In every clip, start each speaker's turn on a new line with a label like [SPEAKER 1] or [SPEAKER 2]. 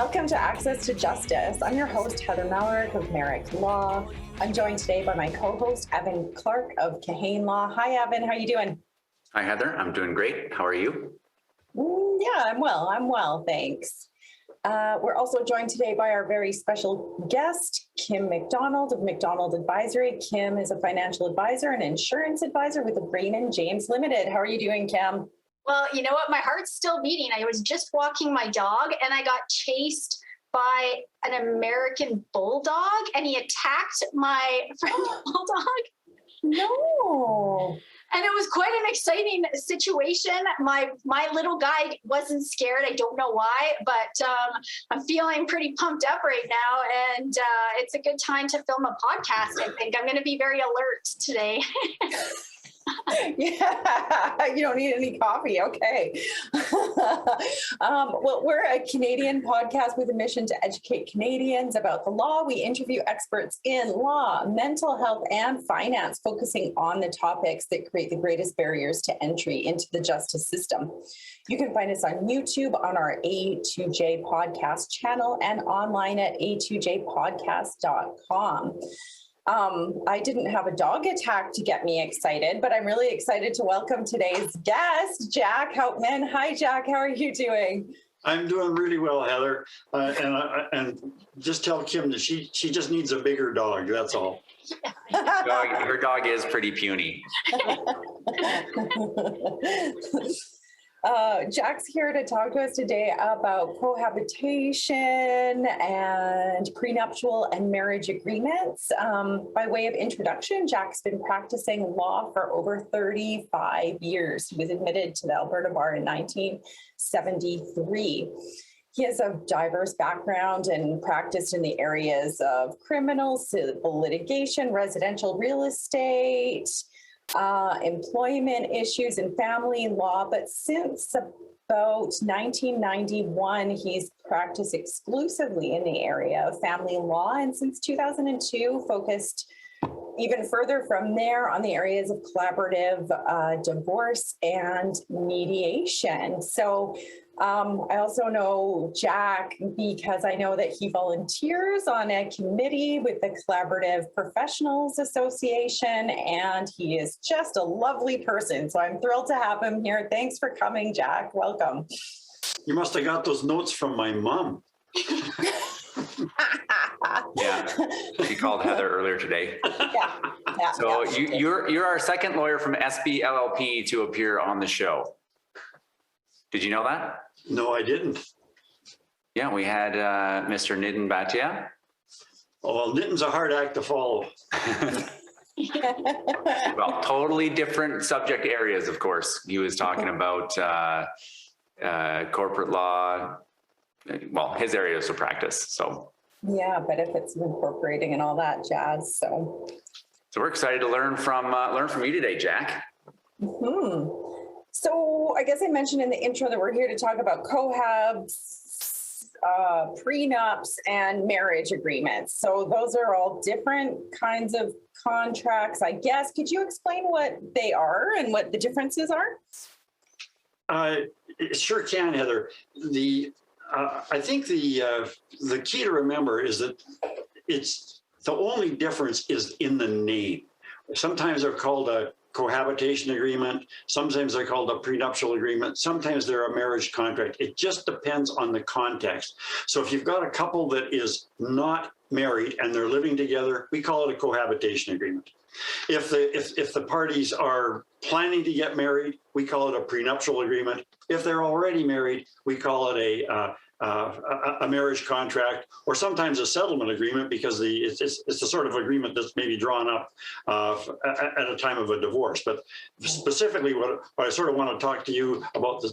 [SPEAKER 1] Welcome to Access to Justice. I'm your host, Heather Malarick of Merrick Law. I'm joined today by my co-host, Evan Clark of Kahane Law. Hi, Evan. How are you doing?
[SPEAKER 2] Hi, Heather. I'm doing great. How are you?
[SPEAKER 1] Yeah, I'm well. Thanks. We're also joined today by our very special guest, Kim McDonald of McDonald Advisory. Kim is a financial advisor and insurance advisor with the Raymond James Limited. How are you doing, Kim?
[SPEAKER 3] Well, you know what? My heart's still beating. I was just walking my dog and I got chased by an American bulldog and he attacked my friend bulldog.
[SPEAKER 1] No.
[SPEAKER 3] And it was quite an exciting situation. My little guy wasn't scared. I don't know why, but I'm feeling pretty pumped up right now. And it's a good time to film a podcast, I think. I'm going to be very alert today.
[SPEAKER 1] Yeah, you don't need any coffee. Okay. Well, we're a Canadian podcast with a mission to educate Canadians about the law. We interview experts in law, mental health, and finance, focusing on the topics that create the greatest barriers to entry into the justice system. You can find us on YouTube on our A2J podcast channel and online at a2jpodcast.com. I didn't have a dog attack to get me excited, but I'm really excited to welcome today's guest, Jack Hauptman. Hi, Jack. How are you doing?
[SPEAKER 4] I'm doing really well, Heather. And just tell Kim that she just needs a bigger dog. That's all.
[SPEAKER 2] Her dog is pretty puny.
[SPEAKER 1] Jack's here to talk to us today about cohabitation and prenuptial and marriage agreements. By way of introduction, Jack's been practicing law for over 35 years. He was admitted to the Alberta Bar in 1973. He has a diverse background and practiced in the areas of criminal, civil litigation, residential real estate, employment issues and family law, but since about 1991, he's practiced exclusively in the area of family law, and since 2002, focused even further from there on the areas of collaborative divorce and mediation. So I also know Jack because I know that he volunteers on a committee with the Collaborative Professionals Association, and he is just a lovely person. So I'm thrilled to have him here. Thanks for coming, Jack. Welcome.
[SPEAKER 4] You must have got those notes from my mom.
[SPEAKER 2] Yeah, she called Heather earlier today.
[SPEAKER 1] Yeah.
[SPEAKER 2] So you're our second lawyer from SB LLP to appear on the show. Did you know that?
[SPEAKER 4] No, I didn't.
[SPEAKER 2] Yeah, we had Mr. Nitin Bhatia.
[SPEAKER 4] Oh, well, Nitin's a hard act to follow.
[SPEAKER 2] Well, totally different subject areas, of course. He was talking about corporate law, well, his areas of practice. So
[SPEAKER 1] yeah, benefits of incorporating and all that jazz. So
[SPEAKER 2] we're excited to learn from you today, Jack.
[SPEAKER 1] So I guess I mentioned in the intro that we're here to talk about co-habs, prenups, and marriage agreements. So those are all different kinds of contracts, I guess. Could you explain what they are and what the differences are?
[SPEAKER 4] Sure can, Heather. I think the key to remember is that the only difference is in the name. Sometimes they're called a cohabitation agreement. Sometimes they're called a prenuptial agreement. Sometimes they're a marriage contract. It just depends on the context. So if you've got a couple that is not married and they're living together, we call it a cohabitation agreement. If the parties are planning to get married, we call it a prenuptial agreement. If they're already married, we call it a marriage contract, or sometimes a settlement agreement, because it's the sort of agreement that's maybe drawn up at a time of a divorce. But specifically, what I sort of want to talk to you about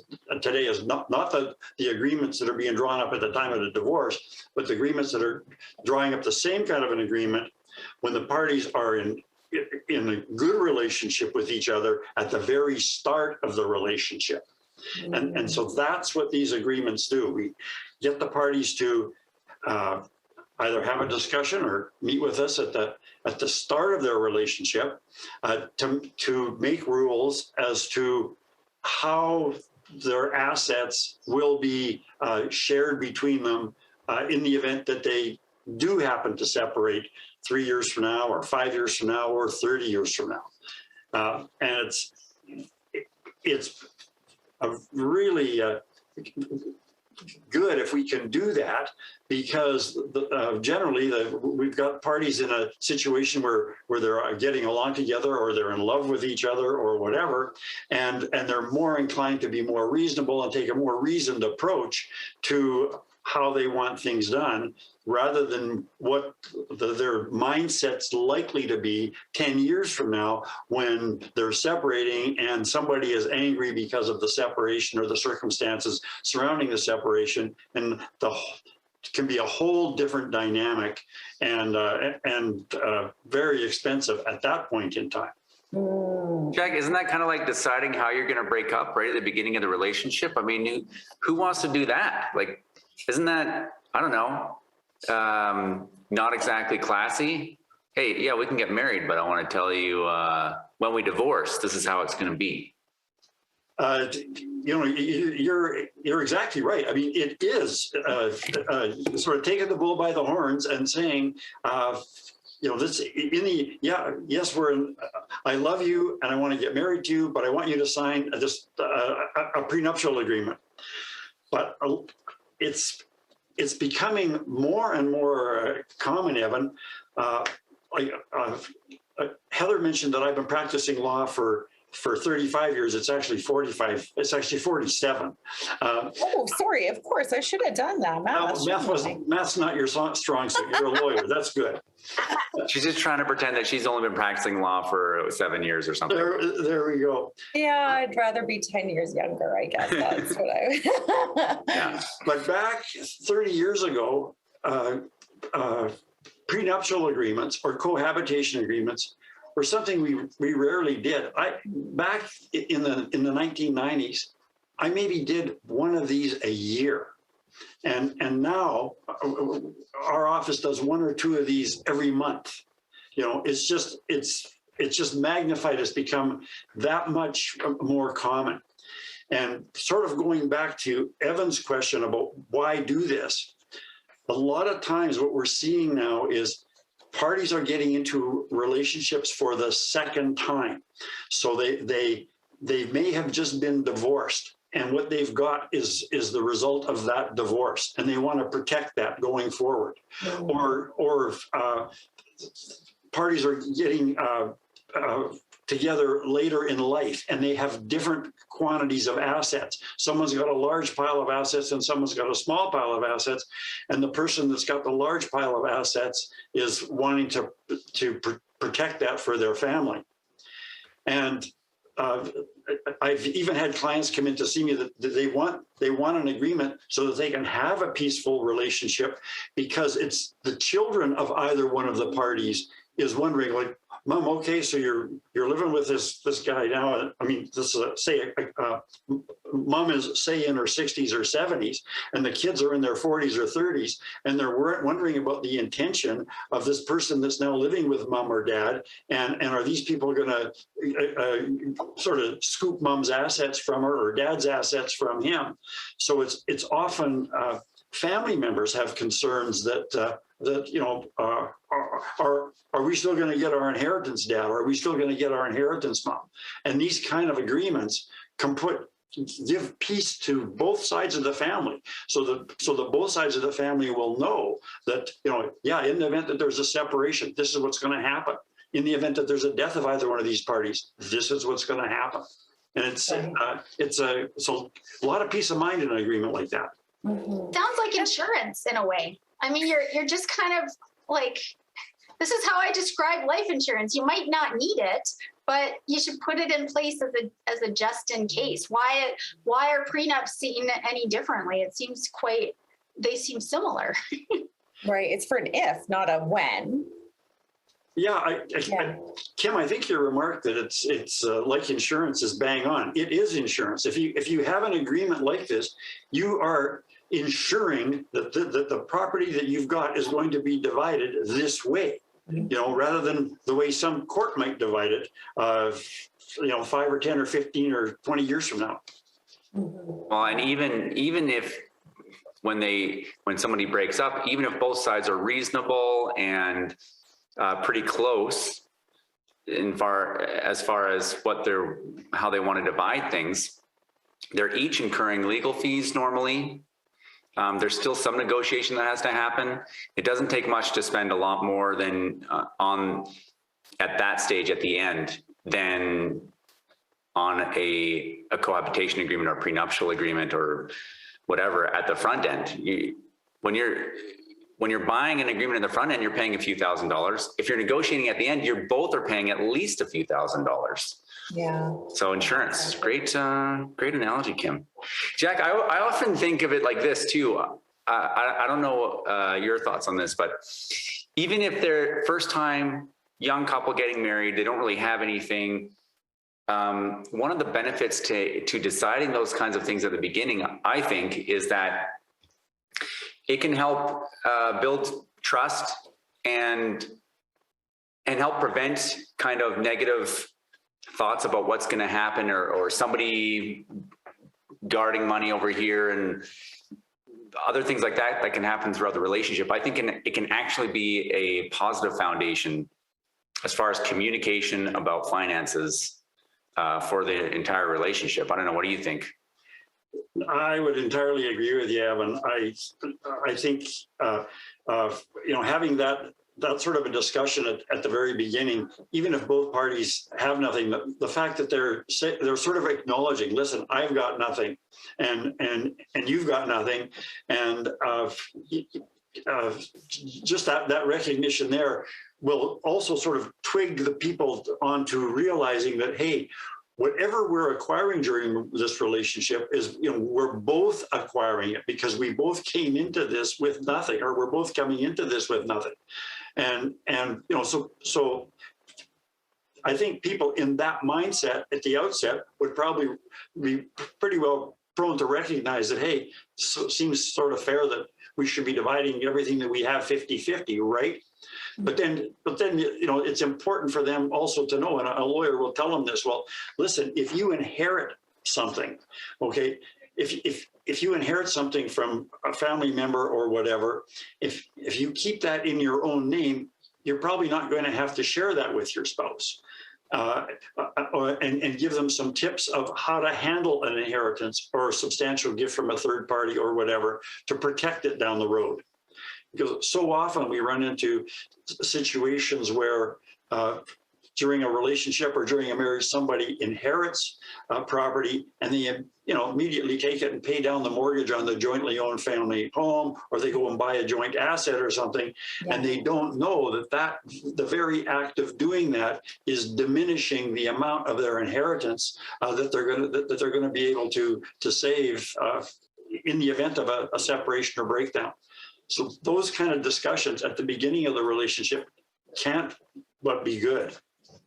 [SPEAKER 4] today is not the agreements that are being drawn up at the time of the divorce, but the agreements that are drawing up the same kind of an agreement when the parties are in a good relationship with each other at the very start of the relationship. And so that's what these agreements do. We get the parties to either have a discussion or meet with us at the start of their relationship to make rules as to how their assets will be shared between them in the event that they do happen to separate 3 years from now or 5 years from now or 30 years from now. And it's a really good if we can do that, because generally we've got parties in a situation where they're getting along together, or they're in love with each other, or whatever, and they're more inclined to be more reasonable and take a more reasoned approach to how they want things done, rather than what their mindset's likely to be 10 years from now when they're separating and somebody is angry because of the separation or the circumstances surrounding the separation, and can be a whole different dynamic and very expensive at that point in time.
[SPEAKER 2] Jack, isn't that kind of like deciding how you're going to break up right at the beginning of the relationship? I mean, who wants to do that? Like, isn't that, I don't know, not exactly classy? Hey, yeah, we can get married, but I want to tell you, when we divorce, this is how it's going to be.
[SPEAKER 4] You know, you're exactly right. I mean, it is sort of taking the bull by the horns and saying, you know, this yes, we're in, I love you and I want to get married to you, but I want you to sign a prenuptial agreement. But it's becoming more and more common, Evan. Heather mentioned that I've been practicing law for 35 years. It's actually 45. It's actually 47.
[SPEAKER 1] Oh, sorry. Of course, I should have done that.
[SPEAKER 4] Math's not your strong suit. You're a lawyer. That's good.
[SPEAKER 2] She's just trying to pretend that she's only been practicing law for 7 years or something.
[SPEAKER 4] There we go.
[SPEAKER 1] Yeah, I'd rather be 10 years younger, I guess. That's what I.
[SPEAKER 2] Yeah.
[SPEAKER 4] But back 30 years ago, prenuptial agreements or cohabitation agreements were something we rarely did. Back in the 1990s, I maybe did one of these a year, and now our office does one or two of these every month. You know, it's just magnified. It's become that much more common. And sort of going back to Evan's question about why do this, a lot of times what we're seeing now is parties are getting into relationships for the second time. So they may have just been divorced, and what they've got is the result of that divorce, and they want to protect that going forward. Or parties are getting together later in life, and they have different quantities of assets. Someone's got a large pile of assets and someone's got a small pile of assets, and the person that's got the large pile of assets is wanting to protect that for their family. And I've even had clients come in to see me that they want an agreement so that they can have a peaceful relationship, because it's the children of either one of the parties is wondering, like, Mom, okay, so you're living with this guy now. I mean, this is Mom is say in her 60s or 70s, and the kids are in their 40s or 30s, and they're wondering about the intention of this person that's now living with Mom or Dad, and are these people going to sort of scoop Mom's assets from her or Dad's assets from him? So it's often family members have concerns that you know, are we still going to get our inheritance, Dad? Or are we still going to get our inheritance, Mom? And these kind of agreements can give peace to both sides of the family, so that both sides of the family will know that, you know, yeah, in the event that there's a separation, this is what's going to happen. In the event that there's a death of either one of these parties, this is what's going to happen. And it's a lot of peace of mind in an agreement like that.
[SPEAKER 3] Sounds like insurance in a way. I mean, you're just kind of like, this is how I describe life insurance. You might not need it, but you should put it in place as a just in case. Why are prenups seen any differently? It seems they seem similar.
[SPEAKER 1] Right. It's for an if, not a when.
[SPEAKER 4] Yeah, Kim, I think your remark that it's like insurance is bang on. It is insurance. If you have an agreement like this, you are ensuring that the property that you've got is going to be divided this way, you know, rather than the way some court might divide it, you know, 5 or 10 or 15 or 20 years from now.
[SPEAKER 2] Well, and even if when somebody breaks up, even if both sides are reasonable and pretty close as far as how they want to divide things, they're each incurring legal fees normally. There's still some negotiation that has to happen. It doesn't take much to spend a lot more than at that stage at the end than on a cohabitation agreement or prenuptial agreement or whatever at the front end. When you're buying an agreement in the front end, you're paying a few $1,000s. If you're negotiating at the end, you're both are paying at least a few $1,000s.
[SPEAKER 1] Yeah.
[SPEAKER 2] So insurance, great analogy, Kim. Jack, I often think of it like this too. I don't know your thoughts on this, but even if they're first time young couple getting married, they don't really have anything. One of the benefits to deciding those kinds of things at the beginning, I think, is that it can help build trust and help prevent kind of negative thoughts about what's going to happen or somebody guarding money over here and other things like that can happen throughout the relationship. I think it can actually be a positive foundation as far as communication about finances for the entire relationship. I don't know. What do you think?
[SPEAKER 4] I would entirely agree with you, Evan. I think having that sort of a discussion at the very beginning, even if both parties have nothing, the fact that they're sort of acknowledging, listen, I've got nothing, and you've got nothing, and just that recognition there will also sort of twig the people onto realizing that, hey, whatever we're acquiring during this relationship is, we're both acquiring it because we both came into this with nothing, or we're both coming into this with nothing. And so I think people in that mindset at the outset would probably be pretty well prone to recognize that, hey, so it seems sort of fair that we should be dividing everything that we have 50-50, right? But then, it's important for them also to know, and a lawyer will tell them this, well, listen, if you inherit something, okay, if you inherit something from a family member or whatever, if you keep that in your own name, you're probably not going to have to share that with your spouse. And give them some tips of how to handle an inheritance or a substantial gift from a third party or whatever to protect it down the road. Because so often we run into situations where during a relationship or during a marriage, somebody inherits property and they immediately take it and pay down the mortgage on the jointly owned family home, or they go and buy a joint asset or something, and they don't know that the very act of doing that is diminishing the amount of their inheritance that they're going to be able to save in the event of a separation or breakdown. So those kind of discussions at the beginning of the relationship can't but be good.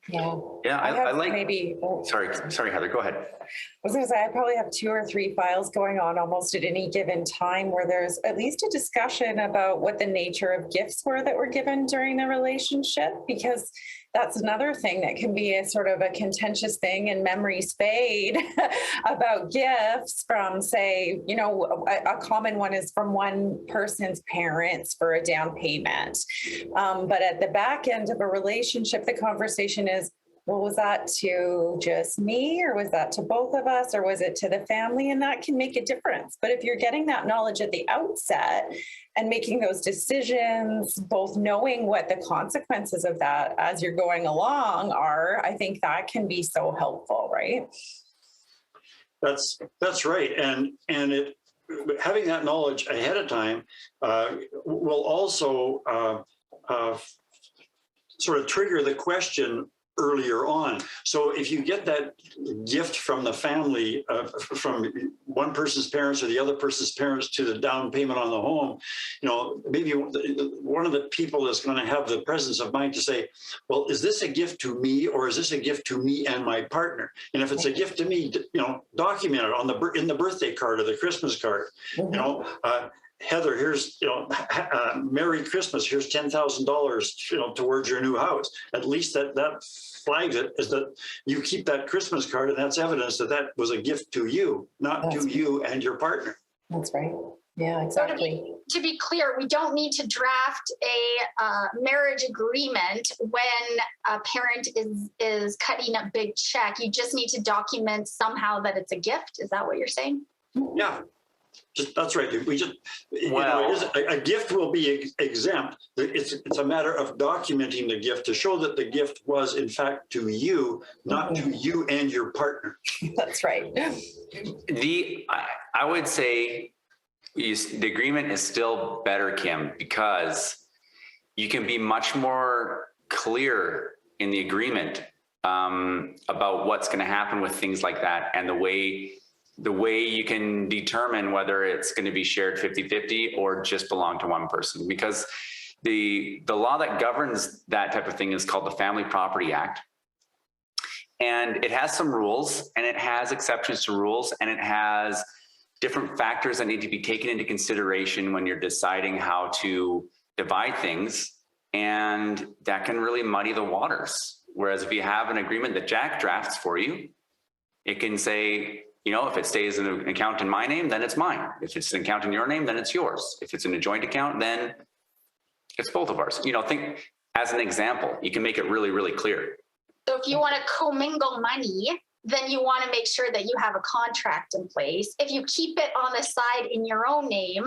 [SPEAKER 2] Yeah, I like.
[SPEAKER 1] Maybe.
[SPEAKER 2] Sorry, Heather. Go ahead.
[SPEAKER 1] I was going to say, I probably have 2 or 3 files going on almost at any given time where there's at least a discussion about what the nature of gifts were that were given during the relationship, because that's another thing that can be a sort of a contentious thing, and memories fade about gifts from, say, a common one is from one person's parents for a down payment. But at the back end of a relationship, the conversation is, well, was that to just me, or was that to both of us, or was it to the family? And that can make a difference. But if you're getting that knowledge at the outset and making those decisions, both knowing what the consequences of that as you're going along are, I think that can be so helpful, right?
[SPEAKER 4] That's right. And having that knowledge ahead of time will also sort of trigger the question earlier on. So if you get that gift from the family, from one person's parents or the other person's parents to the down payment on the home, maybe one of the people is going to have the presence of mind to say, well, is this a gift to me, or is this a gift to me and my partner? And if it's a gift to me, document it in the birthday card or the Christmas card. Heather, here's, Merry Christmas. Here's $10,000, towards your new house. At least that flags it as that you keep that Christmas card, and that's evidence that was a gift to you, not to you and your partner.
[SPEAKER 1] That's right. Yeah, exactly.
[SPEAKER 3] To be clear, we don't need to draft a marriage agreement when a parent is cutting a big check. You just need to document somehow that it's a gift. Is that what you're saying?
[SPEAKER 4] Yeah, that's right. We just,
[SPEAKER 2] Well,
[SPEAKER 4] a gift will be exempt. It's a matter of documenting the gift to show that the gift was in fact to you, not to you and your partner.
[SPEAKER 1] That's right.
[SPEAKER 2] I would say the agreement is still better, Kim, because you can be much more clear in the agreement about what's going to happen with things like that, and the way you can determine whether it's going to be shared 50-50 or just belong to one person. Because the law that governs that type of thing is called the Family Property Act. And it has some rules, and it has exceptions to rules, and it has different factors that need to be taken into consideration when you're deciding how to divide things. And that can really muddy the waters. Whereas if you have an agreement that Jack drafts for you, it can say, you know, if it stays in an account in my name, then it's mine. If it's an account in your name, then it's yours. If it's in a joint account, then it's both of ours. You know, think as an example, you can make it really, really clear.
[SPEAKER 3] So if you want to commingle money, then you want to make sure that you have a contract in place. If you keep it on the side in your own name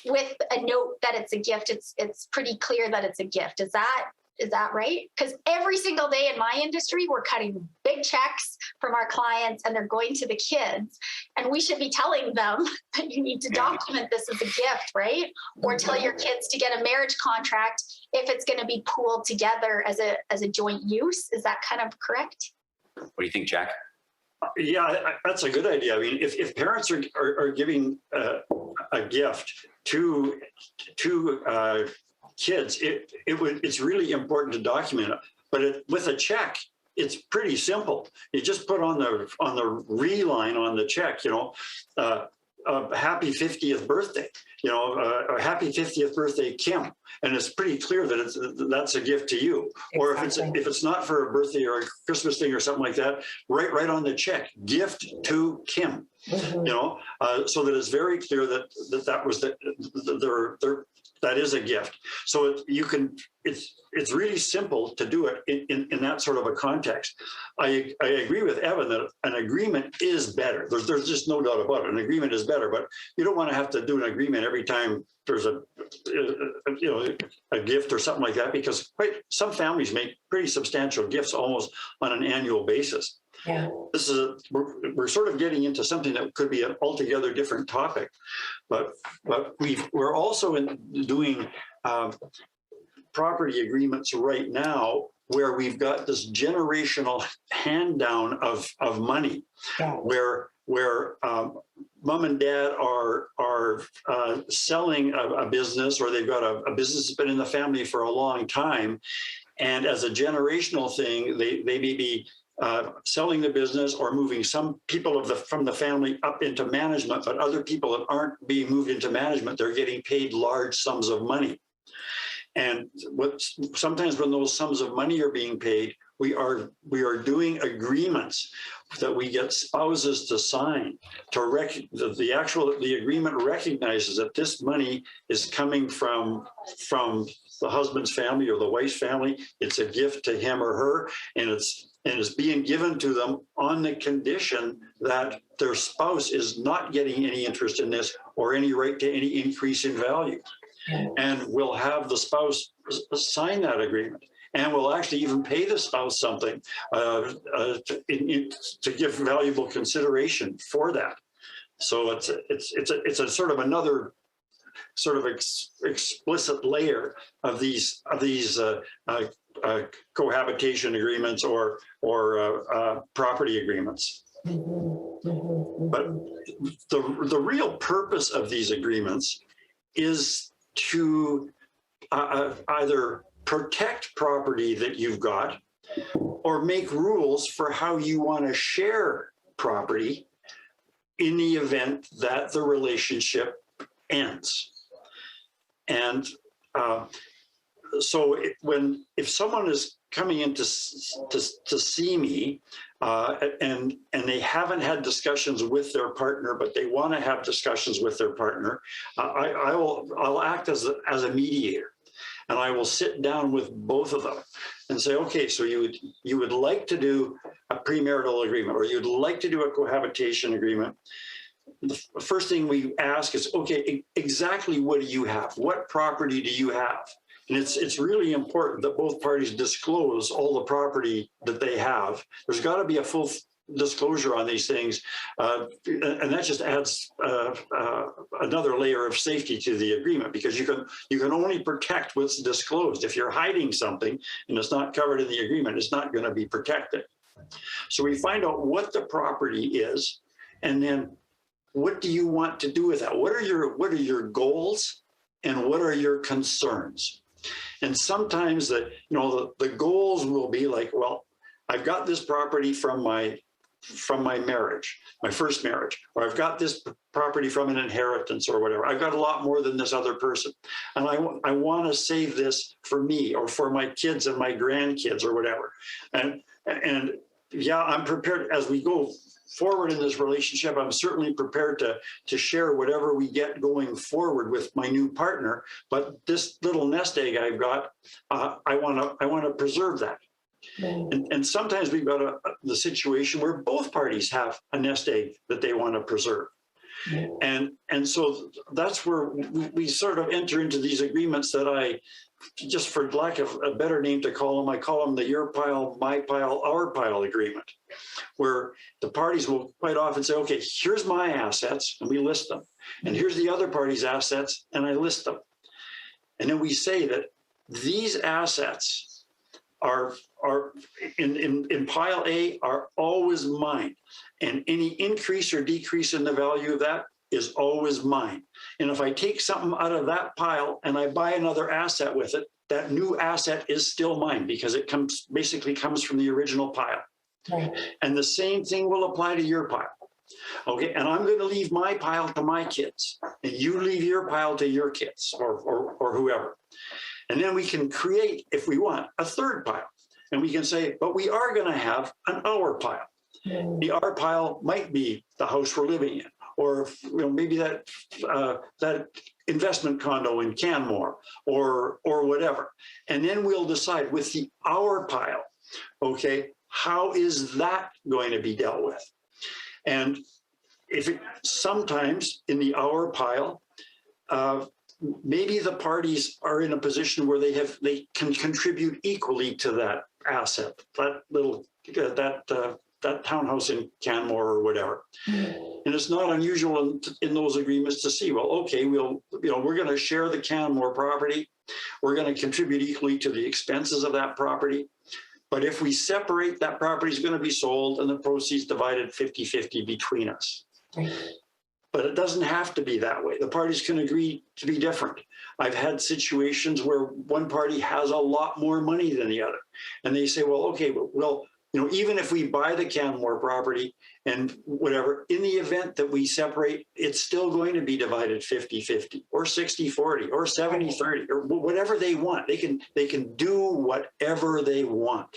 [SPEAKER 3] with a note that it's a gift, it's pretty clear that it's a gift. Is that right? Because every single day in my industry, we're cutting big checks from our clients and they're going to the kids. And we should be telling them that you need to document this as a gift, right? Or tell your kids to get a marriage contract if it's going to be pooled together as a joint use. Is that kind of correct?
[SPEAKER 2] What do you think, Jack?
[SPEAKER 4] Yeah, that's a good idea. I mean, if parents are giving a gift to kids, it's really important to document it. But with a check, it's pretty simple. You just put on the re line on the check, you know, happy 50th birthday, you know, or happy 50th birthday, Kim. And it's pretty clear that that's a gift to you. Exactly. Or if it's not for a birthday or a Christmas thing or something like that, right on the check, gift to Kim. Mm-hmm. You know, so that it's very clear that was that is a gift. So it's really simple to do it in that sort of a context. I agree with Evan that an agreement is better. There's just no doubt about it. An agreement is better, but you don't want to have to do an agreement every time there's a gift or something like that, because some families make pretty substantial gifts almost on an annual basis. Yeah. We're sort of getting into something that could be an altogether different topic, but we're also doing property agreements right now where we've got this generational hand down of money, yeah. where mom and dad are selling a business, or they've got a business that's been in the family for a long time, and as a generational thing, they may be selling the business or moving some people from the family up into management, but other people that aren't being moved into management, they're getting paid large sums of money. And sometimes when those sums of money are being paid, we are doing agreements that we get spouses to sign the agreement recognizes that this money is coming from the husband's family or the wife's family. It's a gift to him or her, and it's being given to them on the condition that their spouse is not getting any interest in this or any right to any increase in value. And we'll have the spouse sign that agreement, and we'll actually even pay the spouse something to give valuable consideration for that. So it's a sort of another sort of explicit layer of these cohabitation agreements or property agreements. Mm-hmm. Mm-hmm. But the real purpose of these agreements is to either protect property that you've got or make rules for how you want to share property in the event that the relationship ends. And so if someone is coming in to see me, and they haven't had discussions with their partner, but they want to have discussions with their partner, I'll act as a mediator, and I will sit down with both of them and say, okay, so you would like to do a premarital agreement, or you'd like to do a cohabitation agreement. The first thing we ask is, okay, exactly what do you have? What property do you have? And it's really important that both parties disclose all the property that they have. There's got to be a full disclosure on these things, and that just adds another layer of safety to the agreement, because you can only protect what's disclosed. If you're hiding something and it's not covered in the agreement, it's not going to be protected. So we find out what the property is, and then what do you want to do with that? What are your goals, and what are your concerns? And sometimes the goals will be like, well, I've got this property from my marriage, my first marriage, or I've got this property from an inheritance or whatever. I've got a lot more than this other person, and I want to save this for me or for my kids and my grandkids or whatever. And yeah, I'm prepared as we go forward in this relationship. I'm certainly prepared to share whatever we get going forward with my new partner. But this little nest egg I've got, I want to preserve that. And sometimes we've got the situation where both parties have a nest egg that they want to preserve. And so that's where we sort of enter into these agreements that I, just for lack of a better name to call them, I call them the your pile, my pile, our pile agreement, where the parties will quite often say, okay, here's my assets, and we list them. And here's the other party's assets, and I list them. And then we say that these assets are in pile A are always mine. And any increase or decrease in the value of that is always mine. And if I take something out of that pile and I buy another asset with it, that new asset is still mine, because it basically comes from the original pile. Right. And the same thing will apply to your pile. Okay, and I'm going to leave my pile to my kids, and you leave your pile to your kids or whoever. And then we can create, if we want, a third pile. And we can say, but we are going to have an our pile. The our pile might be the house we're living in, or maybe that investment condo in Canmore, or whatever. And then we'll decide with the our pile, okay, how is that going to be dealt with? And sometimes in the our pile, maybe the parties are in a position where they can contribute equally to that asset, that townhouse in Canmore or whatever. And it's not unusual in those agreements to see, well, okay, we're going to share the Canmore property. We're going to contribute equally to the expenses of that property. But if we separate, that property is going to be sold and the proceeds divided 50-50 between us. Right. But it doesn't have to be that way. The parties can agree to be different. I've had situations where one party has a lot more money than the other. And they say, well, okay, well, even if we buy the Canmore property and whatever, in the event that we separate, it's still going to be divided 50-50 or 60-40 or 70-30 or whatever they want. They can do whatever they want,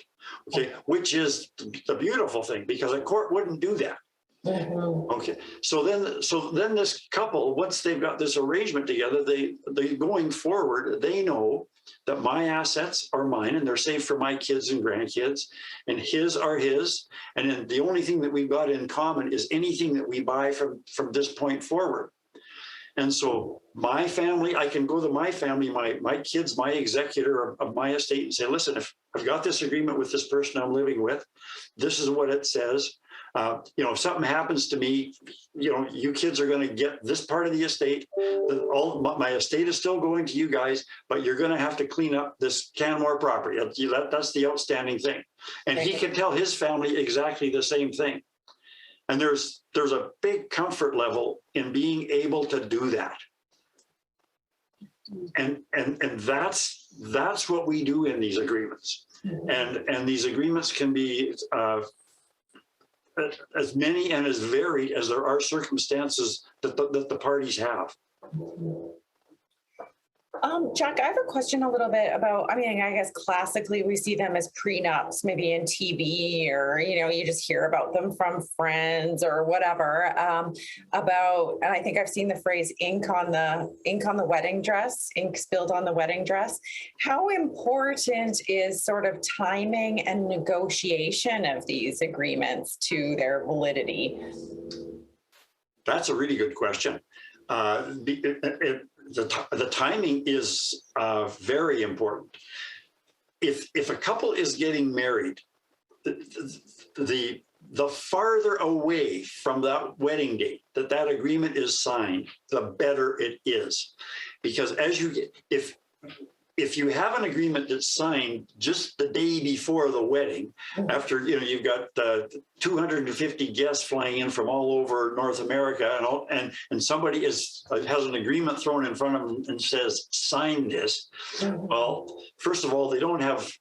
[SPEAKER 4] okay, which is the beautiful thing, because a court wouldn't do that. Okay, so then this couple, once they've got this arrangement together, they going forward, they know that my assets are mine and they're safe for my kids and grandkids, and his are his. And then the only thing that we've got in common is anything that we buy from this point forward. And so my family, I can go to my family, my kids, my executor of my estate, and say, listen, if I've got this agreement with this person I'm living with, this is what it says. If something happens to me, you kids are going to get this part of the estate. My estate is still going to you guys, but you're going to have to clean up this Canmore property. That's the outstanding thing. And he can tell his family exactly the same thing. And there's a big comfort level in being able to do that. And that's what we do in these agreements. And these agreements can be as many and as varied as there are circumstances that the parties have.
[SPEAKER 1] Jack, I have a question a little bit about, I mean, I guess classically we see them as prenups, maybe in TV or, you just hear about them from friends or whatever, about, and I think I've seen the phrase ink on the wedding dress, ink spilled on the wedding dress. How important is sort of timing and negotiation of these agreements to their validity?
[SPEAKER 4] That's a really good question. The timing is very important. If a couple is getting married, the farther away from that wedding date that agreement is signed, the better it is, because as you get, if you have an agreement that's signed just the day before the wedding, after you've got 250 guests flying in from all over North America, and somebody has an agreement thrown in front of them and says, "Sign this." Well, first of all, they don't have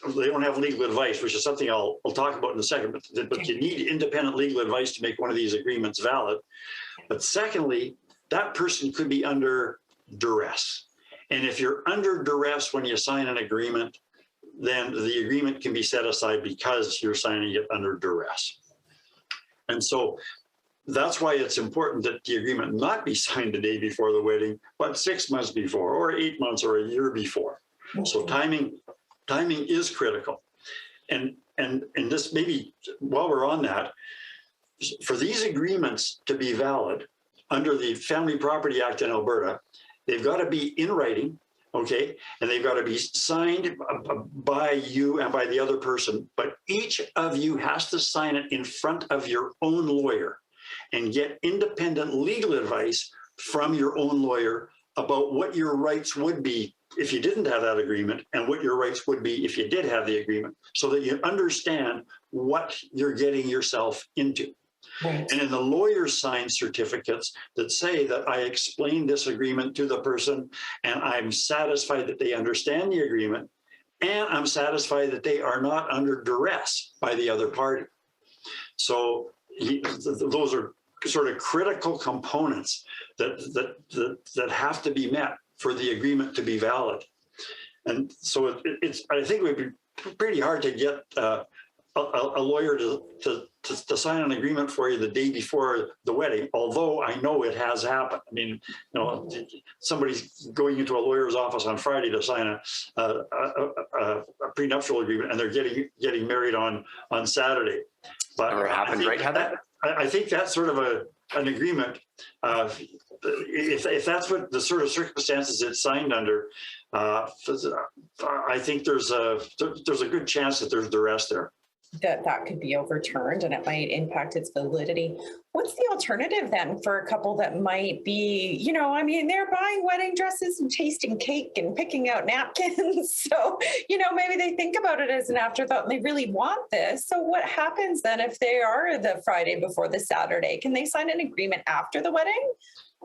[SPEAKER 4] legal advice, which is something I'll talk about in a second. But you need independent legal advice to make one of these agreements valid. But secondly, that person could be under duress. And if you're under duress when you sign an agreement, then the agreement can be set aside because you're signing it under duress. And so that's why it's important that the agreement not be signed the day before the wedding, but 6 months before, or 8 months, or a year before. So timing is critical. And this, maybe while we're on that, for these agreements to be valid under the Family Property Act in Alberta, they've got to be in writing, okay? And they've got to be signed by you and by the other person, but each of you has to sign it in front of your own lawyer and get independent legal advice from your own lawyer about what your rights would be if you didn't have that agreement and what your rights would be if you did have the agreement, so that you understand what you're getting yourself into. Right. And in the lawyers sign certificates that say that I explained this agreement to the person and I'm satisfied that they understand the agreement and I'm satisfied that they are not under duress by the other party. So those are sort of critical components that have to be met for the agreement to be valid. And so I think it would be pretty hard to get a lawyer to sign an agreement for you the day before the wedding, although I know it has happened. I mean, somebody's going into a lawyer's office on Friday to sign a prenuptial agreement, and they're getting married on Saturday. But
[SPEAKER 2] never happened, right, Heather?
[SPEAKER 4] I think that's sort of an agreement. If that's what the sort of circumstances it's signed under, I think there's a good chance that there's duress there.
[SPEAKER 1] That could be overturned and it might impact its validity. What's the alternative then for a couple that might be, they're buying wedding dresses and tasting cake and picking out napkins. So, maybe they think about it as an afterthought and they really want this. So what happens then if they are the Friday before the Saturday? Can they sign an agreement after the wedding?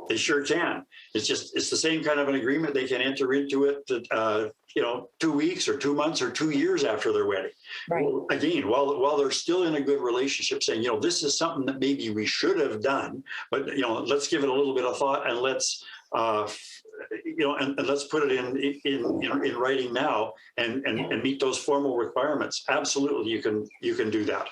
[SPEAKER 4] They sure can. It's the same kind of an agreement. They can enter into it that, 2 weeks or 2 months or 2 years after their wedding. Right. Well, again, while they're still in a good relationship, saying, this is something that maybe we should have done, but, let's give it a little bit of thought and let's, and let's put it in writing now and meet those formal requirements. Absolutely, you can do that.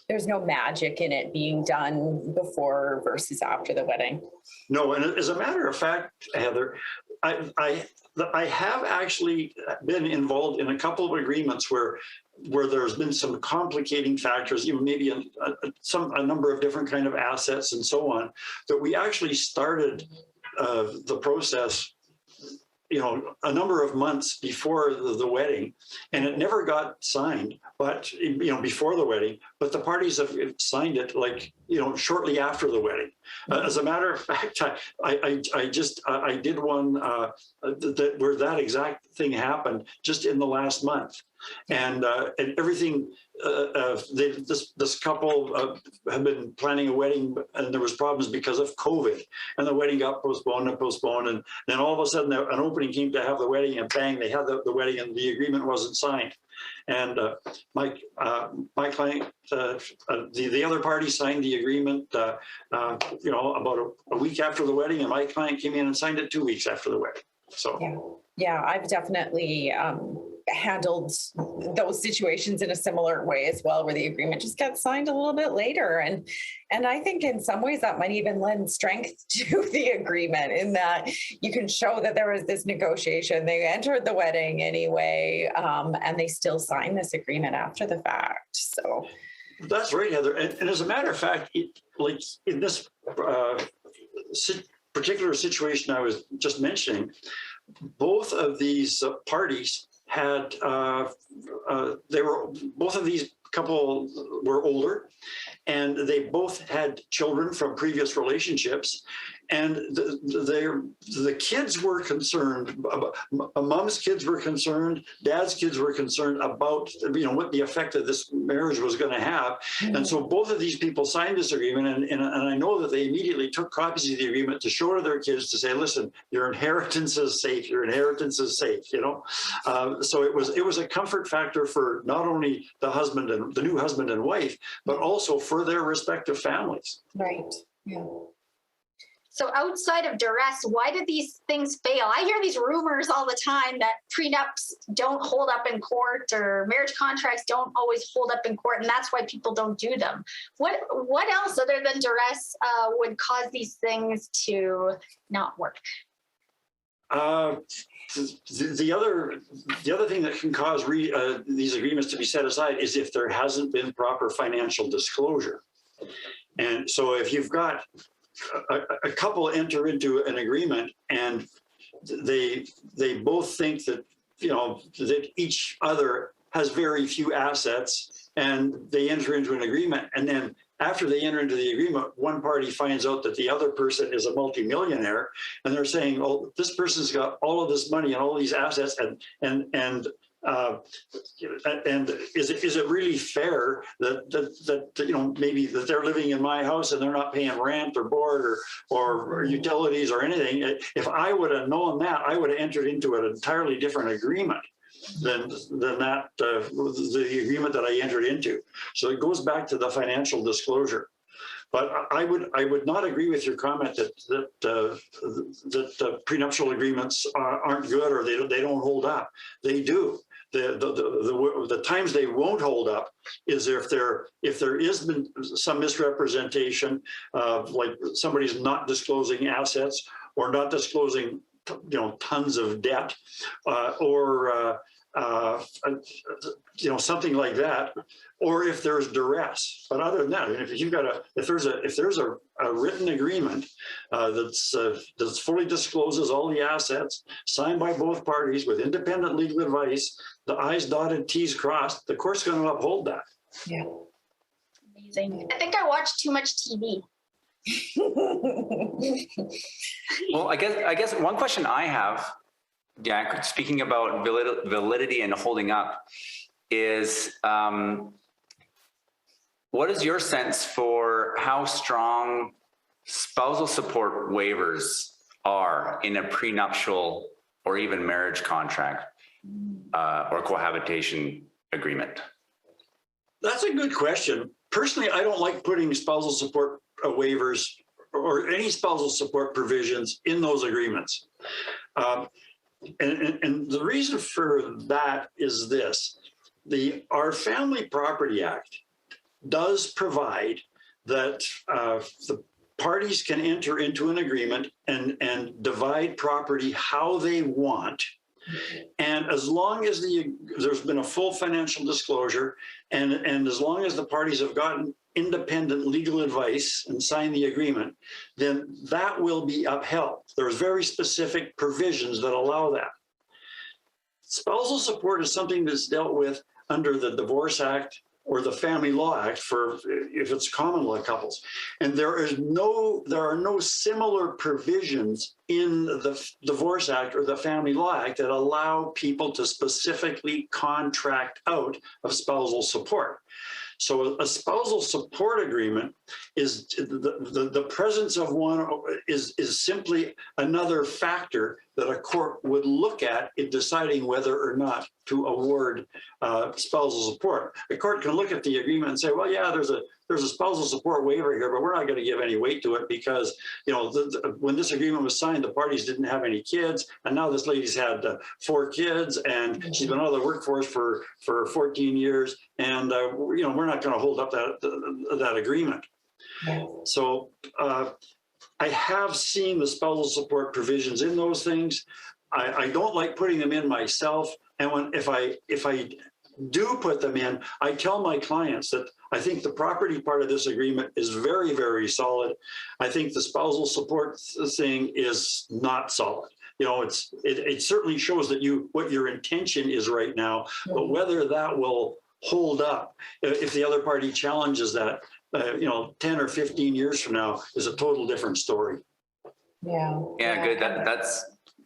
[SPEAKER 1] There's no magic in it being done before versus after the wedding.
[SPEAKER 4] No, and as a matter of fact, Heather, I have actually been involved in a couple of agreements where there's been some complicating factors, maybe a number of different kind of assets and so on, that we actually started the process a number of months before the wedding, and it never got signed, but, before the wedding, but the parties have signed it shortly after the wedding. As a matter of fact, I did one where that exact thing happened just in the last month. And everything, this couple had been planning a wedding, and there was problems because of COVID, and the wedding got postponed, and then all of a sudden an opening came to have the wedding, and bang, they had the wedding, and the agreement wasn't signed. And my client, the other party signed the agreement, about a week after the wedding, and my client came in and signed it 2 weeks after the wedding. So.
[SPEAKER 1] Yeah, I've definitely handled those situations in a similar way as well, where the agreement just gets signed a little bit later. And I think in some ways that might even lend strength to the agreement, in that you can show that there was this negotiation. They entered the wedding anyway, and they still sign this agreement after the fact. So
[SPEAKER 4] That's right, Heather. And as a matter of fact, like in this particular situation I was just mentioning, both of these parties had, both of these couple were older, and they both had children from previous relationships. And the kids were concerned, mom's kids were concerned, dad's kids were concerned about, what the effect of this marriage was going to have.
[SPEAKER 1] Mm-hmm.
[SPEAKER 4] And so both of these people signed this agreement, and I know that they immediately took copies of the agreement to show to their kids to say, listen, your inheritance is safe, your inheritance is safe, So it was a comfort factor for not only the new husband and wife, but also for their respective families.
[SPEAKER 1] right. Yeah.
[SPEAKER 3] So outside of duress, why did these things fail? I hear these rumors all the time that prenups don't hold up in court, or marriage contracts don't always hold up in court, and that's why people don't do them. What else other than duress would cause these things to not work?
[SPEAKER 4] The other thing that can cause these agreements to be set aside is if there hasn't been proper financial disclosure. And so if you've got a couple enter into an agreement and they both think that, that each other has very few assets, and they enter into an agreement, and then after they enter into the agreement, one party finds out that the other person is a multimillionaire, and they're saying, "Oh, this person's got all of this money and all these assets, and is it really fair that maybe that they're living in my house and they're not paying rent or board or utilities or anything? If I would have known that, I would have entered into an entirely different agreement than that the agreement that I entered into." So it goes back to the financial disclosure. But I would not agree with your comment that prenuptial agreements aren't good, or they don't hold up. They do. The times they won't hold up is if there is been some misrepresentation, like somebody's not disclosing assets or not disclosing tons of debt, or something like that, or if there's duress. But other than that, if there's a written agreement that's fully discloses all the assets, signed by both parties with independent legal advice, the I's dotted, T's crossed, the court's going to uphold that.
[SPEAKER 1] Yeah.
[SPEAKER 3] Amazing. I think I watch too much TV.
[SPEAKER 2] Well, I guess one question I have, Jack, speaking about validity and holding up, is what is your sense for how strong spousal support waivers are in a prenuptial or even marriage contract or cohabitation agreement?
[SPEAKER 4] That's a good question. Personally, I don't like putting spousal support waivers or any spousal support provisions in those agreements. And the reason for that is this: our Family Property Act does provide that the parties can enter into an agreement and divide property how they want. And as long as there's been a full financial disclosure, and as long as the parties have gotten independent legal advice and signed the agreement, then that will be upheld. There's very specific provisions that allow that. Spousal support is something that's dealt with under the Divorce Act or the Family Law Act for if it's common law couples. And there are no similar provisions in the Divorce Act or the Family Law Act that allow people to specifically contract out of spousal support. So a spousal support agreement is the presence of one is simply another factor that a court would look at in deciding whether or not to award spousal support. A court can look at the agreement and say, well, yeah, there's there's a spousal support waiver here, but we're not going to give any weight to it because, you know, when this agreement was signed, the parties didn't have any kids. And now this lady's had 4 kids and she's been out of the workforce for 14 years. And, you know, we're not going to hold up that agreement. So I have seen the spousal support provisions in those things. I don't like putting them in myself. And if I do put them in, I tell my clients that I think the property part of this agreement is very, very solid. I think the spousal support thing is not solid. You know, it certainly shows that what your intention is right now, but whether that will hold up if the other party challenges that, you know, 10 or 15 years from now is a total different story.
[SPEAKER 1] Yeah.
[SPEAKER 2] Yeah, good.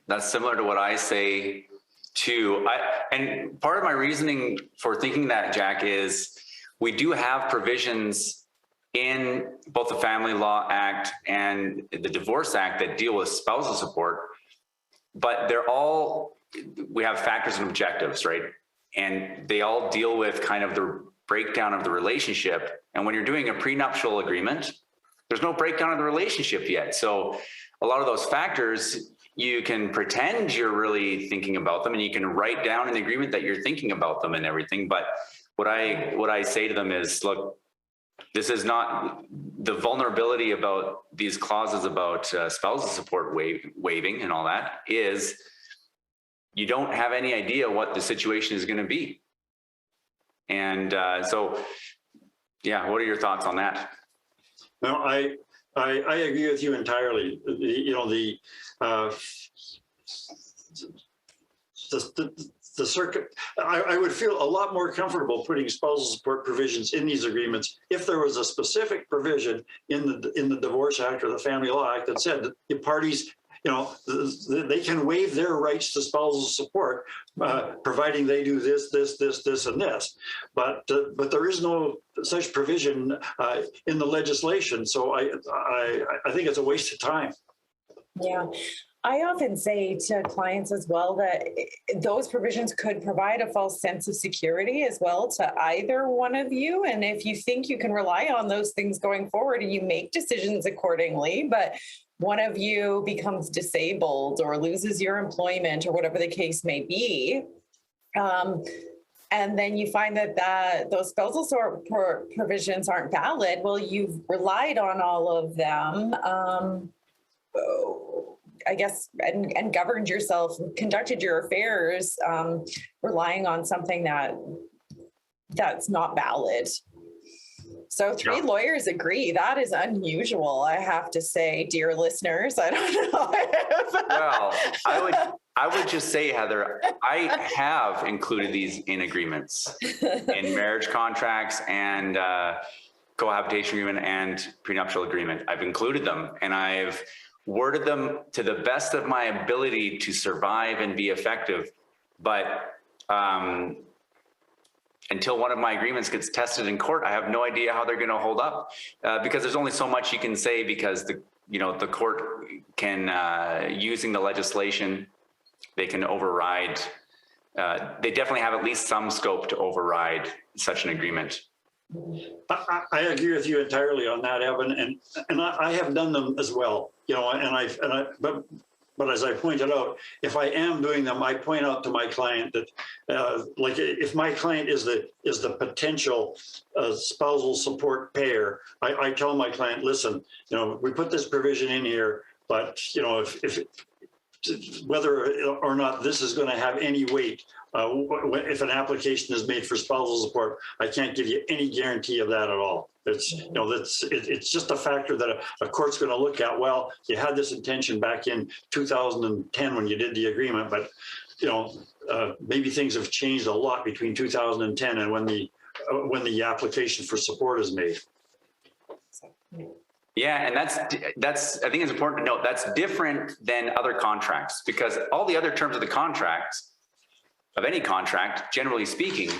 [SPEAKER 2] That's similar to what I say too. And part of my reasoning for thinking that, Jack, is we do have provisions in both the Family Law Act and the Divorce Act that deal with spousal support, but we have factors and objectives, right? And they all deal with kind of the breakdown of the relationship. And when you're doing a prenuptial agreement, there's no breakdown of the relationship yet. So a lot of those factors, you can pretend you're really thinking about them and you can write down in the agreement that you're thinking about them and everything. But what I say to them is, look, this is not the vulnerability about these clauses about spousal support waiving and all that is you don't have any idea what the situation is going to be. And so, yeah, what are your thoughts on that?
[SPEAKER 4] No, I agree with you entirely. You know, the circuit, I would feel a lot more comfortable putting spousal support provisions in these agreements if there was a specific provision in the Divorce Act or the Family Law Act that said that the parties, you know, they can waive their rights to spousal support, providing they do this, and this. But there is no such provision in the legislation. So I think it's a waste of time.
[SPEAKER 1] Yeah. I often say to clients as well that those provisions could provide a false sense of security as well to either one of you. And if you think you can rely on those things going forward, you make decisions accordingly, but one of you becomes disabled or loses your employment or whatever the case may be. And then you find that those spousal support provisions aren't valid. Well, you've relied on all of them. I guess, and governed yourself, conducted your affairs, relying on something that's not valid. So 3 lawyers agree. That is unusual, I have to say, dear listeners. I don't know.
[SPEAKER 2] Well, I would just say, Heather, I have included these in agreements, in marriage contracts and cohabitation agreement and prenuptial agreement. I've included them and I've worded them to the best of my ability to survive and be effective. But until one of my agreements gets tested in court, I have no idea how they're going to hold up because there's only so much you can say because the court can, using the legislation, they can override. They definitely have at least some scope to override such an agreement.
[SPEAKER 4] I agree with you entirely on that, Evan, and I have done them as well. You know, but as I pointed out, if I am doing them, I point out to my client that, like, if my client is the potential spousal support payer, I tell my client, listen, you know, we put this provision in here, but you know, if whether or not this is going to have any weight. If an application is made for spousal support, I can't give you any guarantee of that at all. It's, you know, it's just a factor that a court's going to look at. Well, you had this intention back in 2010 when you did the agreement, but you know, maybe things have changed a lot between 2010 and when the application for support is made.
[SPEAKER 2] Yeah, and that's I think it's important to note that's different than other contracts because all the other terms of the contracts, of any contract, generally speaking,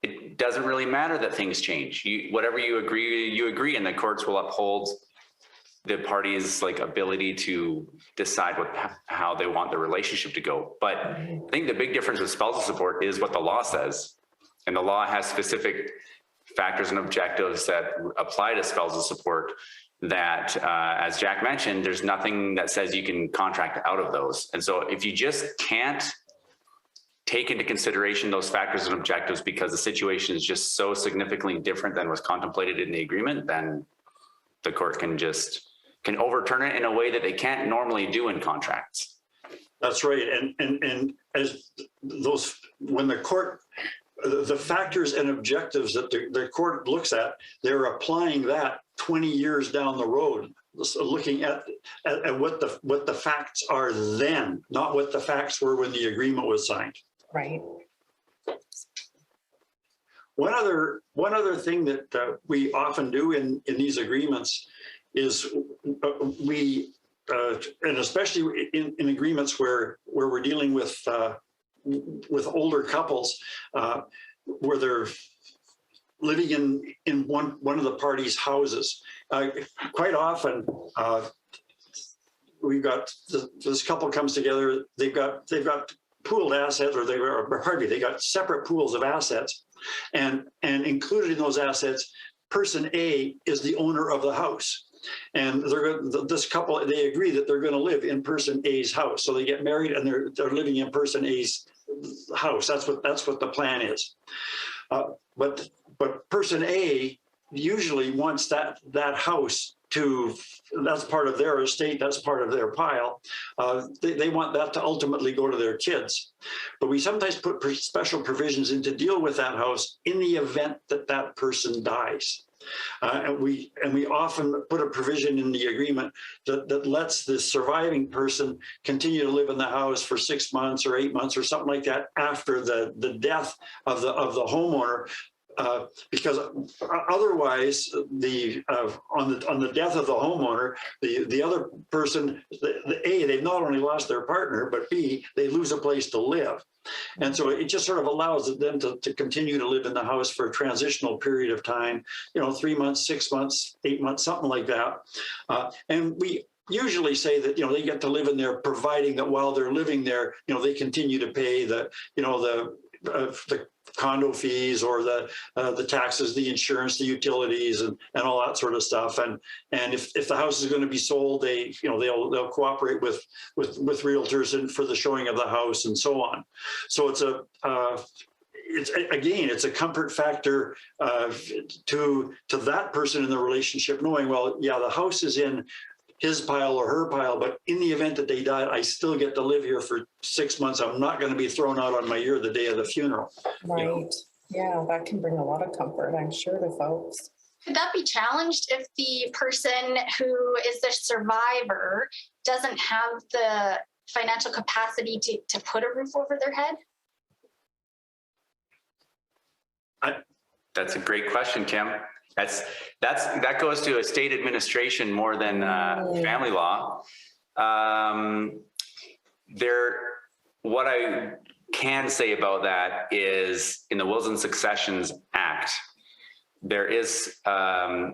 [SPEAKER 2] it doesn't really matter that things change. Whatever you agree, and the courts will uphold the parties' ability to decide how they want the relationship to go. But I think the big difference with spousal support is what the law says, and the law has specific factors and objectives that apply to spousal support that, as Jack mentioned, there's nothing that says you can contract out of those. And so if you just can't take into consideration those factors and objectives because the situation is just so significantly different than was contemplated in the agreement, then the court can overturn it in a way that they can't normally do in contracts.
[SPEAKER 4] That's right. And as those, when the court, the factors and objectives that the court looks at, they're applying that 20 years down the road, looking at what the facts are then, not what the facts were when the agreement was signed.
[SPEAKER 1] Right.
[SPEAKER 4] One other thing that we often do in these agreements is and especially in agreements where we're dealing with older couples, where they're living in one of the parties' houses. Quite often, we've got this couple comes together. They've got pooled assets, or they got separate pools of assets, and included in those assets, person A is the owner of the house. And this couple, they agree that they're going to live in person A's house. So they get married and they're living in person A's house. That's what the plan is. But person A usually wants that house that's part of their estate, that's part of their pile. They want that to ultimately go to their kids. But we sometimes put special provisions in to deal with that house in the event that person dies. And we often put a provision in the agreement that lets the surviving person continue to live in the house for 6 months or 8 months or something like that after the death of the homeowner. Because otherwise, on the death of the homeowner, the other person, they've not only lost their partner, but B, they lose a place to live. And so it just sort of allows them to continue to live in the house for a transitional period of time, 3 months, 6 months, 8 months, something like that. And we usually say that, they get to live in there, providing that while they're living there, they continue to pay the condo fees or the taxes, the insurance, the utilities, and all that sort of stuff. And if the house is going to be sold, they'll cooperate with realtors and for the showing of the house and so on. So it's a comfort factor to that person in the relationship, knowing, well, yeah, the house is in his pile or her pile, but in the event that they die, I still get to live here for 6 months. I'm not going to be thrown out on my ear the day of the funeral.
[SPEAKER 1] Right. Yeah, that can bring a lot of comfort, I'm sure, to folks.
[SPEAKER 3] Could that be challenged if the person who is the survivor doesn't have the financial capacity to put a roof over their head?
[SPEAKER 2] That's a great question, Kim. That goes to estate administration more than family law. What I can say about that is in the Wills and Successions Act, there is that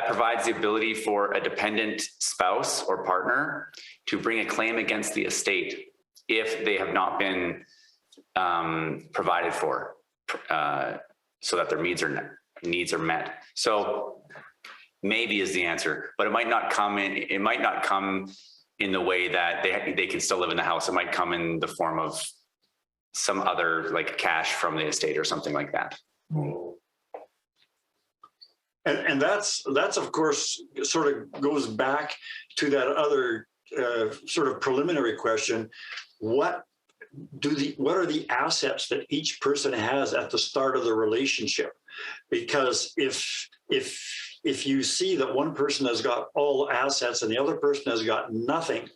[SPEAKER 2] provides the ability for a dependent spouse or partner to bring a claim against the estate if they have not been provided for, so that their needs are met. So maybe is the answer, but it might not come in the way that they can still live in the house. It might come in the form of some other, like cash from the estate or something like that.
[SPEAKER 4] And that's of course sort of goes back to that other sort of preliminary question. What are the assets that each person has at the start of the relationship? Because if you see that one person has got all assets and the other person has got nothing,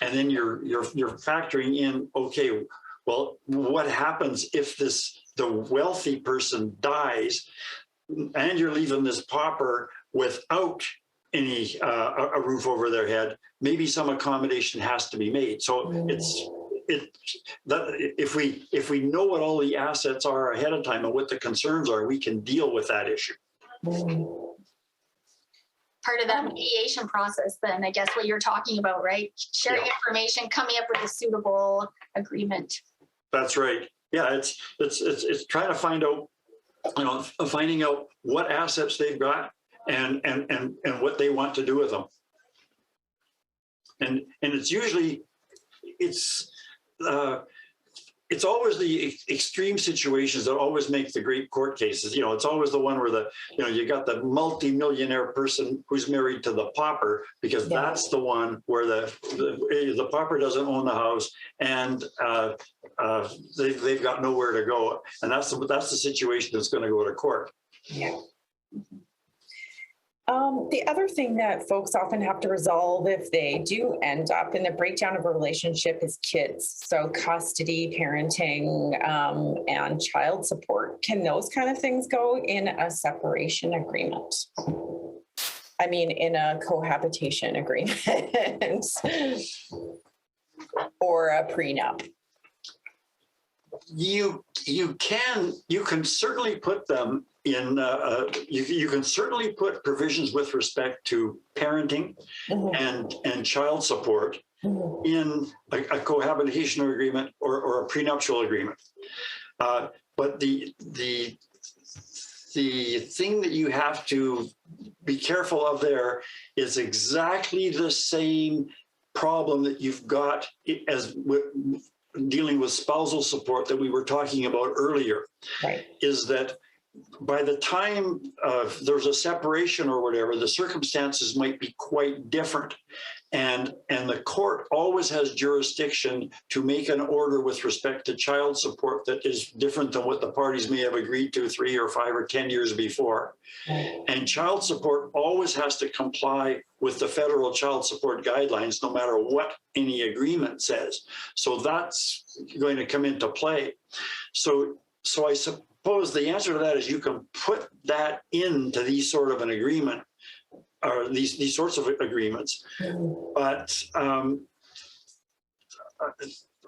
[SPEAKER 4] and then you're factoring in, okay, well, what happens if the wealthy person dies and you're leaving this pauper without any a roof over their head? Maybe some accommodation has to be made. So if we know what all the assets are ahead of time and what the concerns are, we can deal with that issue.
[SPEAKER 3] Part of that mediation process, then, I guess what you're talking about, right? Sharing information, coming up with a suitable agreement.
[SPEAKER 4] That's right. Yeah, it's trying to find out finding out what assets they've got and what they want to do with them. And it's usually, it's always the extreme situations that always make the great court cases. It's always the one where you got the multi-millionaire person who's married to the pauper, because that's the one where the pauper doesn't own the house and they've got nowhere to go. And that's the situation that's going to go to court.
[SPEAKER 1] Yeah. The other thing that folks often have to resolve if they do end up in the breakdown of a relationship is kids. So custody, parenting, and child support. Can those kind of things go in a separation agreement? I mean, in a cohabitation agreement or a prenup?
[SPEAKER 4] You can certainly put them in, you can certainly put provisions with respect to parenting and child support in a cohabitation agreement or a prenuptial agreement. But the thing that you have to be careful of there is exactly the same problem that you've got as with dealing with spousal support that we were talking about earlier.
[SPEAKER 1] Right.
[SPEAKER 4] Is that by the time there's a separation or whatever, the circumstances might be quite different. And the court always has jurisdiction to make an order with respect to child support that is different than what the parties may have agreed to 3 or 5 or 10 years before. And child support always has to comply with the federal child support guidelines, no matter what any agreement says. So that's going to come into play. So I suppose the answer to that is you can put that into these sort of an agreement, or these sorts of agreements. But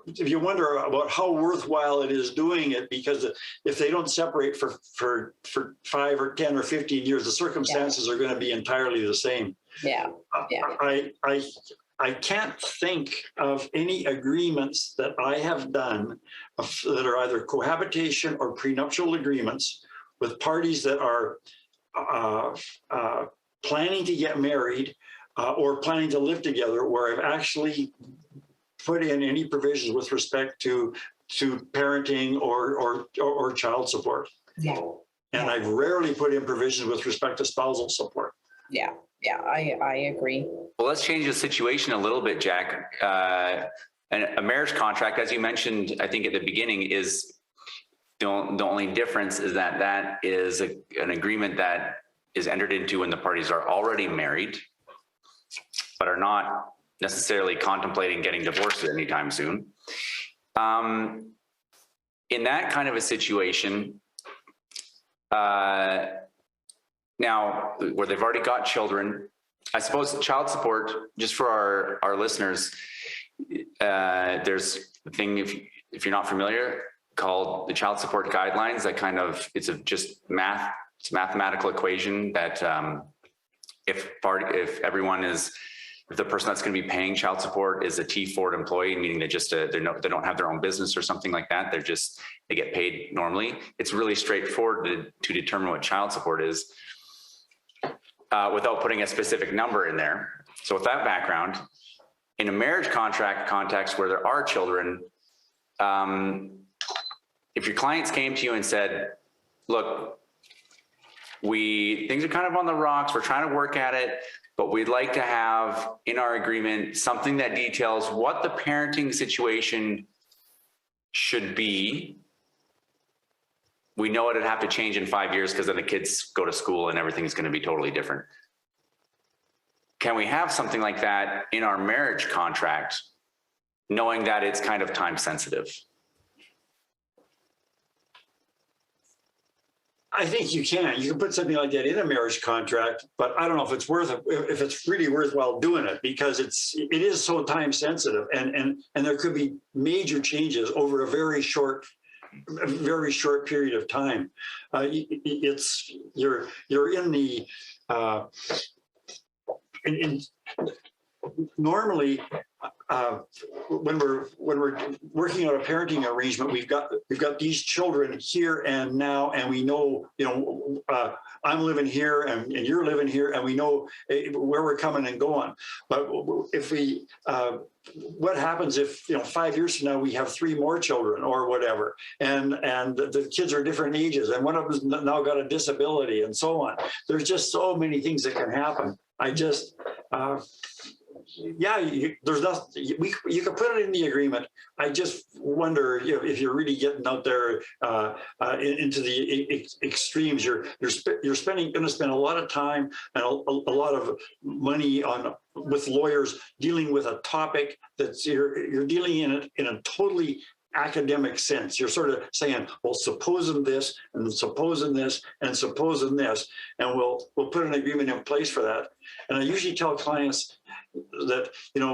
[SPEAKER 4] if you wonder about how worthwhile it is doing it, because if they don't separate for 5 or 10 or 15 years, the circumstances are going to be entirely the same.
[SPEAKER 1] Yeah.
[SPEAKER 4] I can't think of any agreements that I have done that are either cohabitation or prenuptial agreements with parties that are planning to get married or planning to live together, where I've actually put in any provisions with respect to parenting or child support.
[SPEAKER 1] Yeah.
[SPEAKER 4] And I've rarely put in provisions with respect to spousal support.
[SPEAKER 1] Yeah. I agree.
[SPEAKER 2] Well, let's change the situation a little bit, Jack. And a marriage contract, as you mentioned, I think at the beginning, is the only difference is that is an agreement that is entered into when the parties are already married, but are not necessarily contemplating getting divorced anytime soon. In that kind of a situation, now where they've already got children, I suppose child support, just for our listeners, there's a thing, if you're not familiar, called the child support guidelines. That kind of, it's a mathematical equation that if the person that's going to be paying child support is a T4 employee, meaning they don't have their own business or something like that, they get paid normally. It's really straightforward to determine what child support is without putting a specific number in there. So with that background, in a marriage contract context where there are children, if your clients came to you and said, look, things are kind of on the rocks, we're trying to work at it, but we'd like to have in our agreement something that details what the parenting situation should be. We know it'd have to change in 5 years because then the kids go to school and everything's going to be totally different. Can we have something like that in our marriage contract, knowing that it's kind of time sensitive?
[SPEAKER 4] I think you can. You can put something like that in a marriage contract, but I don't know if it's really worthwhile doing it, because it is so time sensitive, and there could be major changes over a very short period of time. You're in the normally when we're working on a parenting arrangement, we've got these children here and now, and we know, I'm living here and you're living here, and we know where we're coming and going. But if we, what happens if 5 years from now we have 3 more children or whatever, and the kids are different ages, and one of them's now got a disability and so on. There's just so many things that can happen. I just. There's nothing, you can put it in the agreement. I just wonder if you're really getting out there into the extremes. You're going to spend a lot of time and a lot of money with lawyers dealing with a topic that's you're dealing in a totally academic sense. You're sort of saying, well, supposing this and supposing this and supposing this, and we'll put an agreement in place for that. And I usually tell clients that,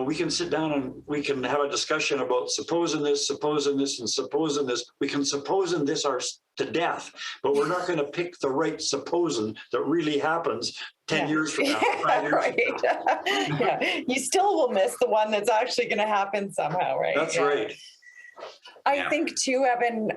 [SPEAKER 4] we can sit down and we can have a discussion about supposing this, and supposing this. We can supposing this to death, but we're not going to pick the right supposing that really happens 10 years from now, 5 years from now.
[SPEAKER 1] Yeah, you still will miss the one that's actually going to happen somehow, right?
[SPEAKER 4] That's right.
[SPEAKER 1] I think too, Evan,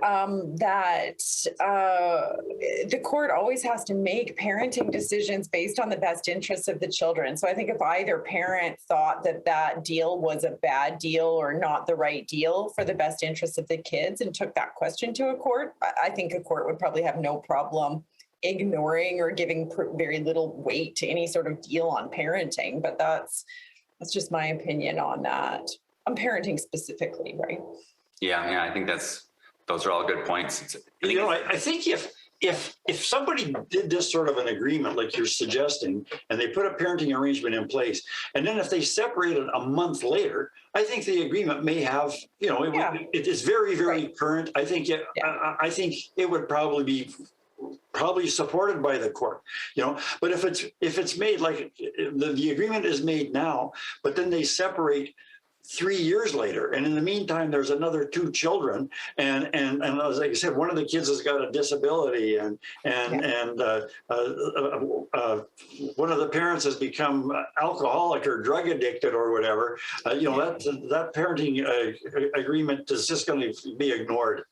[SPEAKER 1] that the court always has to make parenting decisions based on the best interests of the children. So I think if either parent thought that deal was a bad deal or not the right deal for the best interests of the kids and took that question to a court, I think a court would probably have no problem ignoring or giving very little weight to any sort of deal on parenting. But that's just my opinion on that, on parenting specifically, right?
[SPEAKER 2] Yeah, I think those are all good points.
[SPEAKER 4] I think if somebody did this sort of an agreement like you're suggesting, and they put a parenting arrangement in place, and then if they separated a month later, I think the agreement may have, it is very, very current. I think it would probably be supported by the court, But if it's made like the agreement is made now, but then they separate 3 years later, and in the meantime there's another 2 children, and as I said, one of the kids has got a disability, and one of the parents has become alcoholic or drug addicted or whatever. That parenting agreement is just going to be ignored.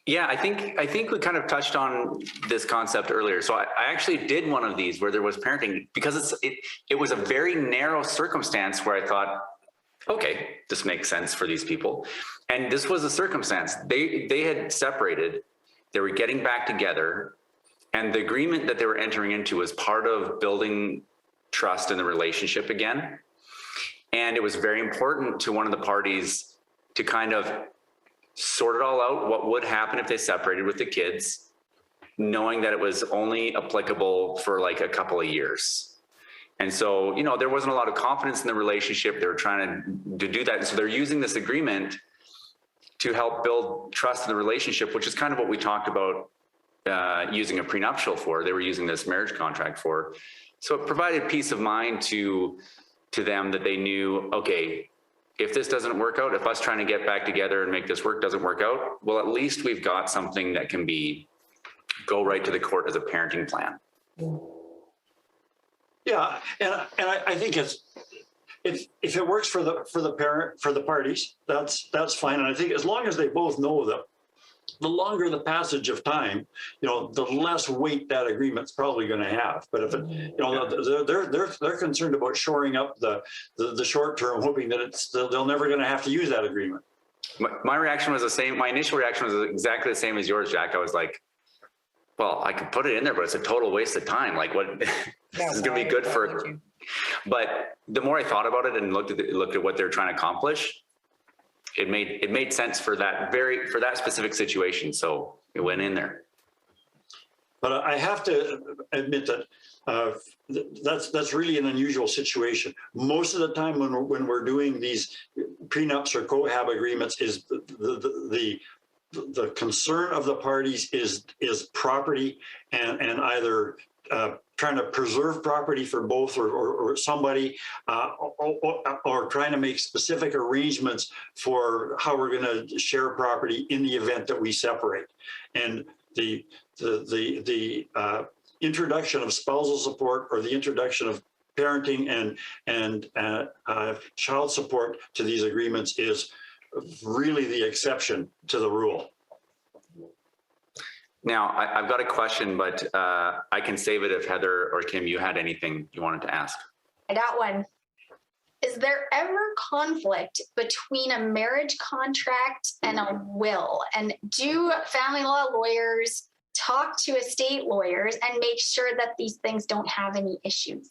[SPEAKER 2] Yeah, I think we kind of touched on this concept earlier. So I actually did one of these where there was parenting, because it was a very narrow circumstance where I thought, okay, this makes sense for these people. And this was a circumstance. They had separated, they were getting back together, and the agreement that they were entering into was part of building trust in the relationship again. And it was very important to one of the parties to kind of sort it all out, what would happen if they separated with the kids, knowing that it was only applicable for like a couple of years. And so, there wasn't a lot of confidence in the relationship. They were trying to do that. And so they're using this agreement to help build trust in the relationship, which is kind of what we talked about using a prenuptial for. They were using this marriage contract for. So it provided peace of mind to them that they knew, okay, if this doesn't work out, if us trying to get back together and make this work doesn't work out, well, at least we've got something that can go right to the court as a parenting plan.
[SPEAKER 4] Yeah, and I think if it works for the parties, that's fine. And I think as long as they both know that the longer the passage of time, the less weight that agreement's probably going to have. But if they're concerned about shoring up the short term, hoping that they're never going to have to use that agreement.
[SPEAKER 2] My reaction was the same. My initial reaction was exactly the same as yours, Jack. I was like, well, I could put it in there, but it's a total waste of time. Like, what? This is going to be good for. But the more I thought about it and looked at what they're trying to accomplish, it made sense for that specific situation. So it went in there.
[SPEAKER 4] But I have to admit that that's really an unusual situation. Most of the time when we're doing these prenups or co-hab agreements, is the concern of the parties is property and either trying to preserve property for both or somebody, or trying to make specific arrangements for how we're going to share property in the event that we separate. And the introduction of spousal support or the introduction of parenting and child support to these agreements is really the exception to the rule.
[SPEAKER 2] Now, I've got a question, but I can save it if Heather or Kim, you had anything you wanted to ask.
[SPEAKER 3] I got one. Is there ever conflict between a marriage contract and a will? And do family law lawyers talk to estate lawyers and make sure that these things don't have any issues?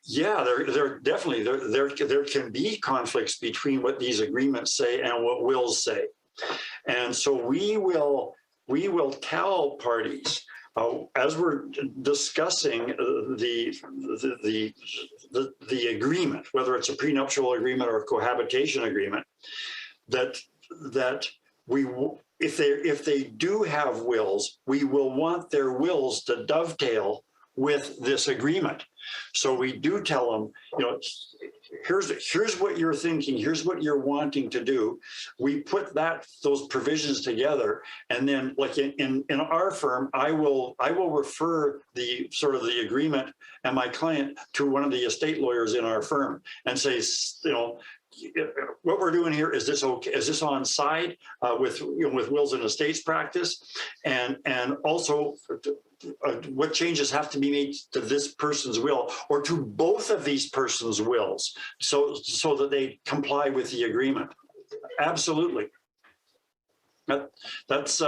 [SPEAKER 4] Yeah, there definitely there can be conflicts between what these agreements say and what wills say, and so we will tell parties as we're discussing the agreement, whether it's a prenuptial agreement or a cohabitation agreement, that if they do have wills, we will want their wills to dovetail with this agreement. So we do tell them, you know, here's what you're thinking, here's what you're wanting to do. We put those provisions together, and then, like in our firm, I will refer the agreement and my client to one of the estate lawyers in our firm and say, you know, what we're doing here, is this okay? Is this on side with wills and estates practice, and also what changes have to be made to this person's will or to both of these persons' wills, so that they comply with the agreement. Absolutely. That's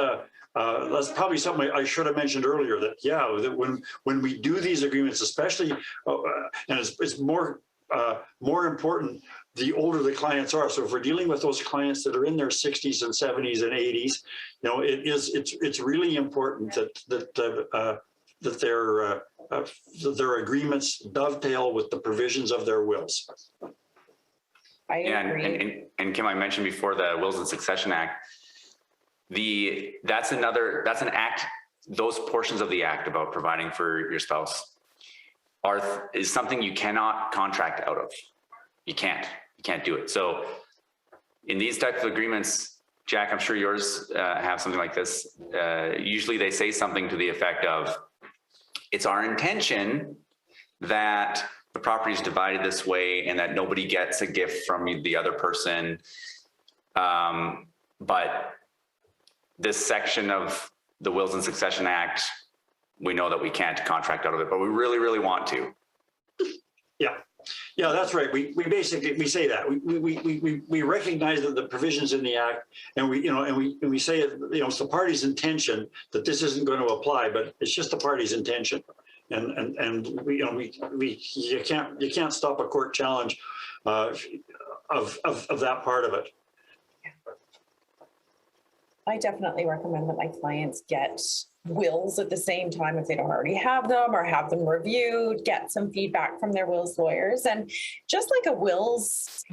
[SPEAKER 4] probably something I should have mentioned earlier. That when we do these agreements, especially, and it's more important the older the clients are. So if we're dealing with those clients that are in their 60s and 70s and 80s, you know, it's really important that their agreements dovetail with the provisions of their wills.
[SPEAKER 1] I agree.
[SPEAKER 2] And Kim, I mentioned before the Wills and Succession Act. That's an act. Those portions of the act about providing for your spouse is something you cannot contract out of. You can't do it. So in these types of agreements, Jack, I'm sure yours have something like this. Usually they say something to the effect of, it's our intention that the property is divided this way and that nobody gets a gift from the other person. But this section of the Wills and Succession Act, we know that we can't contract out of it, but we really, really want to.
[SPEAKER 4] Yeah, that's right. We basically say that we recognize that the provisions in the act, and we say it. You know, it's the party's intention that this isn't going to apply, but it's just the party's intention, and you can't stop a court challenge of that part of it.
[SPEAKER 1] I definitely recommend that my clients get wills at the same time if they don't already have them, or have them reviewed, get some feedback from their wills lawyers. And just like a wills,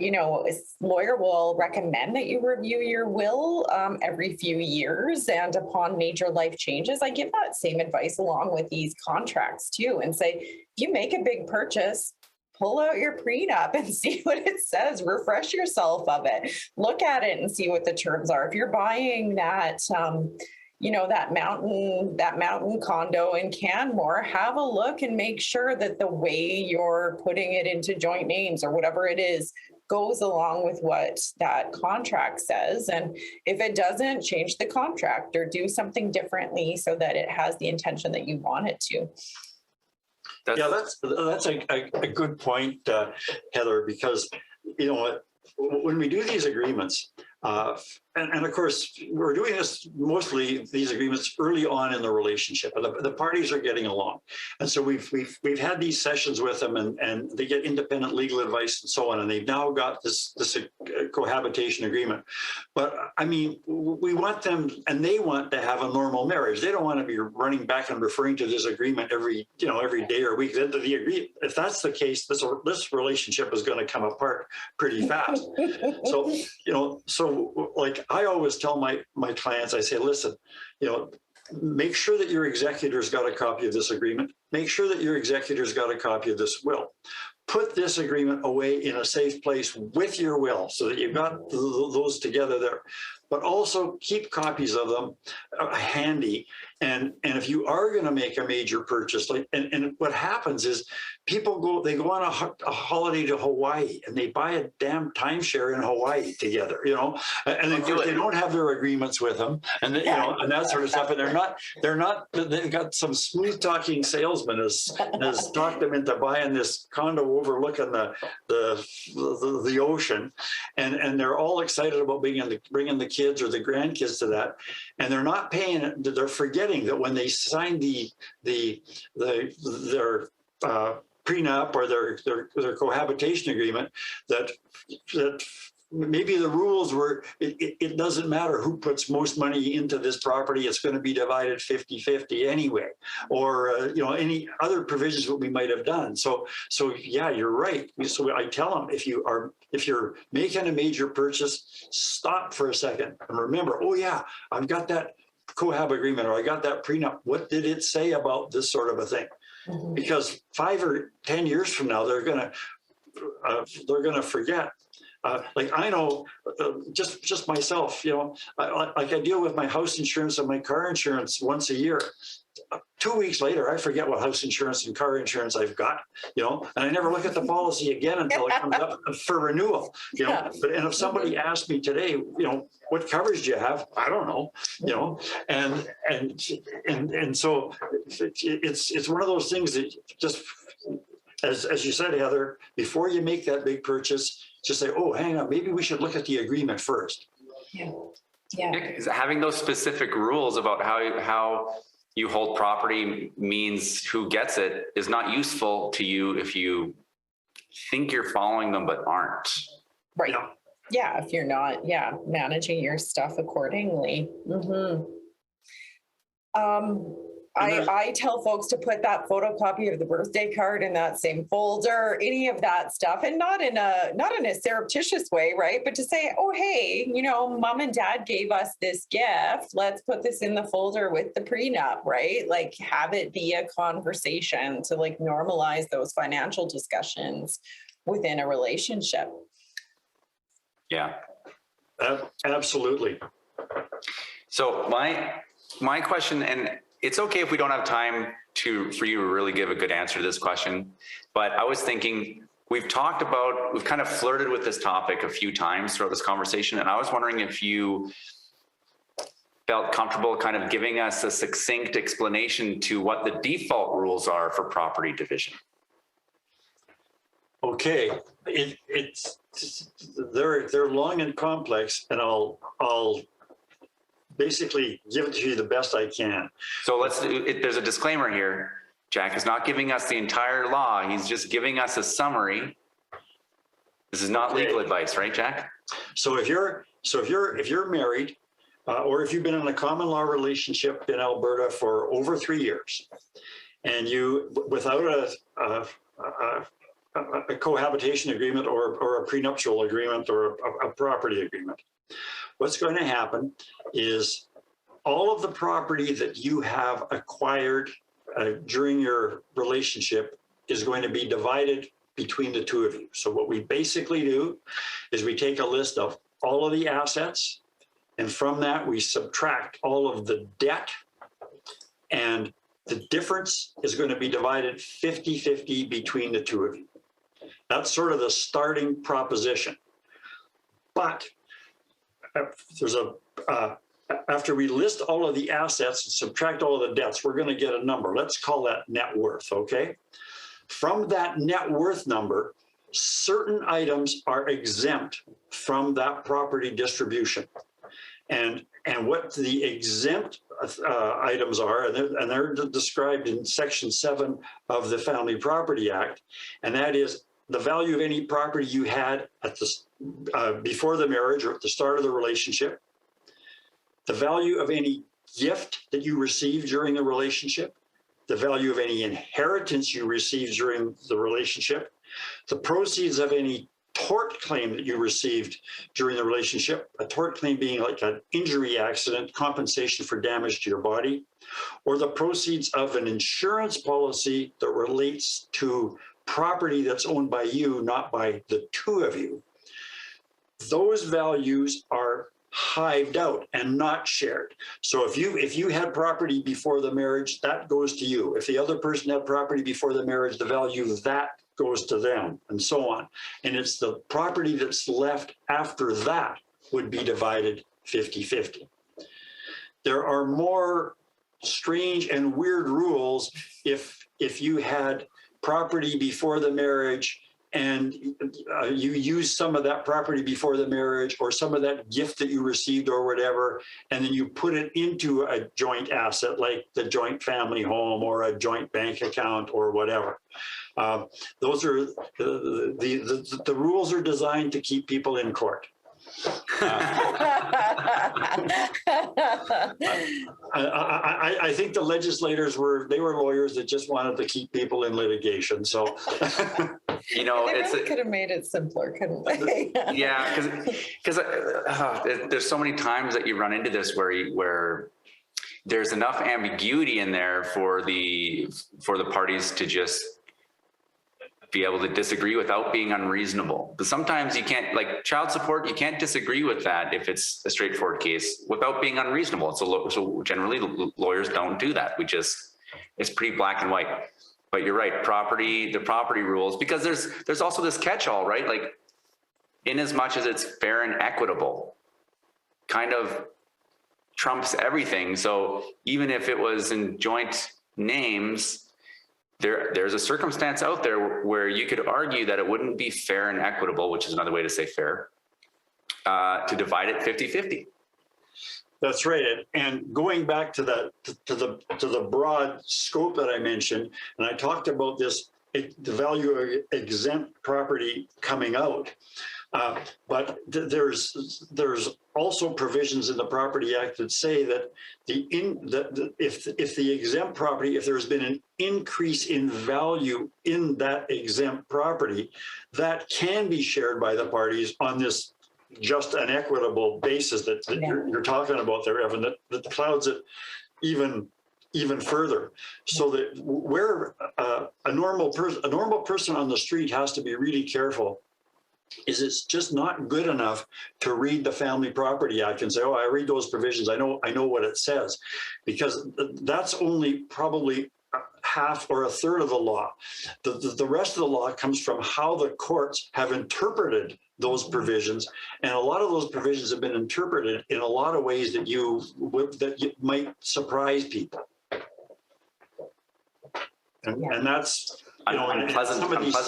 [SPEAKER 1] lawyer will recommend that you review your will every few years, and upon major life changes, I give that same advice along with these contracts too, and say, if you make a big purchase, pull out your prenup and see what it says. Refresh yourself of it. Look at it and see what the terms are. If you're buying that, that mountain condo in Canmore, have a look and make sure that the way you're putting it into joint names or whatever it is goes along with what that contract says. And if it doesn't, change the contract or do something differently so that it has the intention that you want it to.
[SPEAKER 4] That's a good point, Heather, because when we do these agreements, and of course we're doing this mostly these agreements early on in the relationship, and the parties are getting along, and so we've had these sessions with them, and they get independent legal advice and so on, and they've now got this cohabitation agreement. But I mean, we want them, and they want to have a normal marriage. They don't want to be running back and referring to this agreement every day or week. If that's the case, this relationship is going to come apart pretty fast. So like I always tell my clients, I say, listen, make sure that your executor's got a copy of this agreement. Make sure that your executor's got a copy of this will. Put this agreement away in a safe place with your will so that you've got those together there. But also keep copies of them handy And if you are going to make a major purchase, like, and what happens is people they go on a holiday to Hawaii and they buy a damn timeshare in Hawaii together, you know, and of course they don't have their agreements with them, and you know, and that sort of stuff. And they've got some smooth talking salesman has talked them into buying this condo overlooking the ocean, and they're all excited about bringing the kids or the grandkids to that, and they're not paying it. They're forgetting that when they signed their prenup or their cohabitation agreement, that maybe the rules were it doesn't matter who puts most money into this property, it's going to be divided 50-50 anyway, or you know, any other provisions that we might have done. So yeah, you're right. So I tell them, if you're making a major purchase, stop for a second and remember, oh yeah, I've got that co-hab agreement, or I got that prenup. What did it say about this sort of a thing? Mm-hmm. Because 5 or 10 years from now, they're gonna forget. Like I know, just myself, you know, I deal with my house insurance and my car insurance once a year. 2 weeks later, I forget what house insurance and car insurance I've got, you know, and I never look at the policy again until it comes up for renewal, you know. Yeah. But and if somebody asked me today, you know, what coverage do you have? I don't know, you know, and so it's one of those things that just, as you said, Heather, before you make that big purchase, just say, oh, hang on, maybe we should look at the agreement first.
[SPEAKER 1] Yeah. Yeah.
[SPEAKER 2] Having those specific rules about how you hold property means who gets it is not useful to you if you think you're following them but aren't.
[SPEAKER 1] Right. Yeah, if you're not, managing your stuff accordingly. Mm-hmm. I tell folks to put that photocopy of the birthday card in that same folder, any of that stuff, and not in a surreptitious way, right? But to say, oh, hey, you know, mom and dad gave us this gift. Let's put this in the folder with the prenup, right? Like have it be a conversation to like normalize those financial discussions within a relationship.
[SPEAKER 2] Yeah.
[SPEAKER 4] Absolutely.
[SPEAKER 2] So my question, and it's okay if we don't have time for you to really give a good answer to this question, but I was thinking, we've kind of flirted with this topic a few times throughout this conversation, and I was wondering if you felt comfortable kind of giving us a succinct explanation to what the default rules are for property division.
[SPEAKER 4] Okay, they're long and complex, and I'll basically give it to you the best I can.
[SPEAKER 2] So there's a disclaimer here. Jack is not giving us the entire law. He's just giving us a summary. This is not legal advice, right, Jack?
[SPEAKER 4] So if you're married, or if you've been in a common law relationship in Alberta for over 3 years, and you, without a cohabitation agreement or a prenuptial agreement or a property agreement, what's going to happen is all of the property that you have acquired during your relationship is going to be divided between the two of you. So what we basically do is we take a list of all of the assets, and from that we subtract all of the debt, and the difference is going to be divided 50-50 between the two of you. That's sort of the starting proposition. But after we list all of the assets and subtract all of the debts, we're going to get a number. Let's call that net worth, okay? From that net worth number, certain items are exempt from that property distribution. And what the exempt items are, and they're described in Section 7 of the Family Property Act, and that is the value of any property you had at the before the marriage or at the start of the relationship, the value of any gift that you received during the relationship, the value of any inheritance you received during the relationship, the proceeds of any tort claim that you received during the relationship, a tort claim being like an injury accident, compensation for damage to your body, or the proceeds of an insurance policy that relates to property that's owned by you, not by the two of you. Those values are hived out and not shared. So if you had property before the marriage, that goes to you. If the other person had property before the marriage, the value of that goes to them, and so on. And it's the property that's left after that would be divided 50-50. There are more strange and weird rules if you had property before the marriage and you use some of that property before the marriage or some of that gift that you received or whatever, and then you put it into a joint asset like the joint family home or a joint bank account or whatever. Those are the rules are designed to keep people in court. I think the legislators were lawyers that just wanted to keep people in litigation. So,
[SPEAKER 2] you know,
[SPEAKER 1] they really could have made it simpler, couldn't they?
[SPEAKER 2] Yeah, because there's so many times that you run into this where there's enough ambiguity in there for the parties to just be able to disagree without being unreasonable. But sometimes you can't, like child support, you can't disagree with that if it's a straightforward case without being unreasonable. So generally lawyers don't do that. It's pretty black and white. But you're right, the property rules, because there's also this catch-all, right? Like in as much as it's fair and equitable, kind of trumps everything. So even if it was in joint names, there's a circumstance out there where you could argue that it wouldn't be fair and equitable, which is another way to say fair, to divide it 50-50.
[SPEAKER 4] That's right. And going back to the broad scope that I mentioned, and I talked about this, the value of exempt property coming out. But there's also provisions in the Property Act that say that if the exempt property, if there's been an increase in value in that exempt property, that can be shared by the parties on this just an equitable basis that you're talking about there, Evan, that clouds it even further. So that where a normal person on the street has to be really careful is it's just not good enough to read the Family Property Act and say, oh, I read those provisions, I know what it says, because that's only probably half or a third of the law. The rest of the law comes from how the courts have interpreted those provisions, and a lot of those provisions have been interpreted in a lot of ways that you might surprise people. And that's, you know, and some of these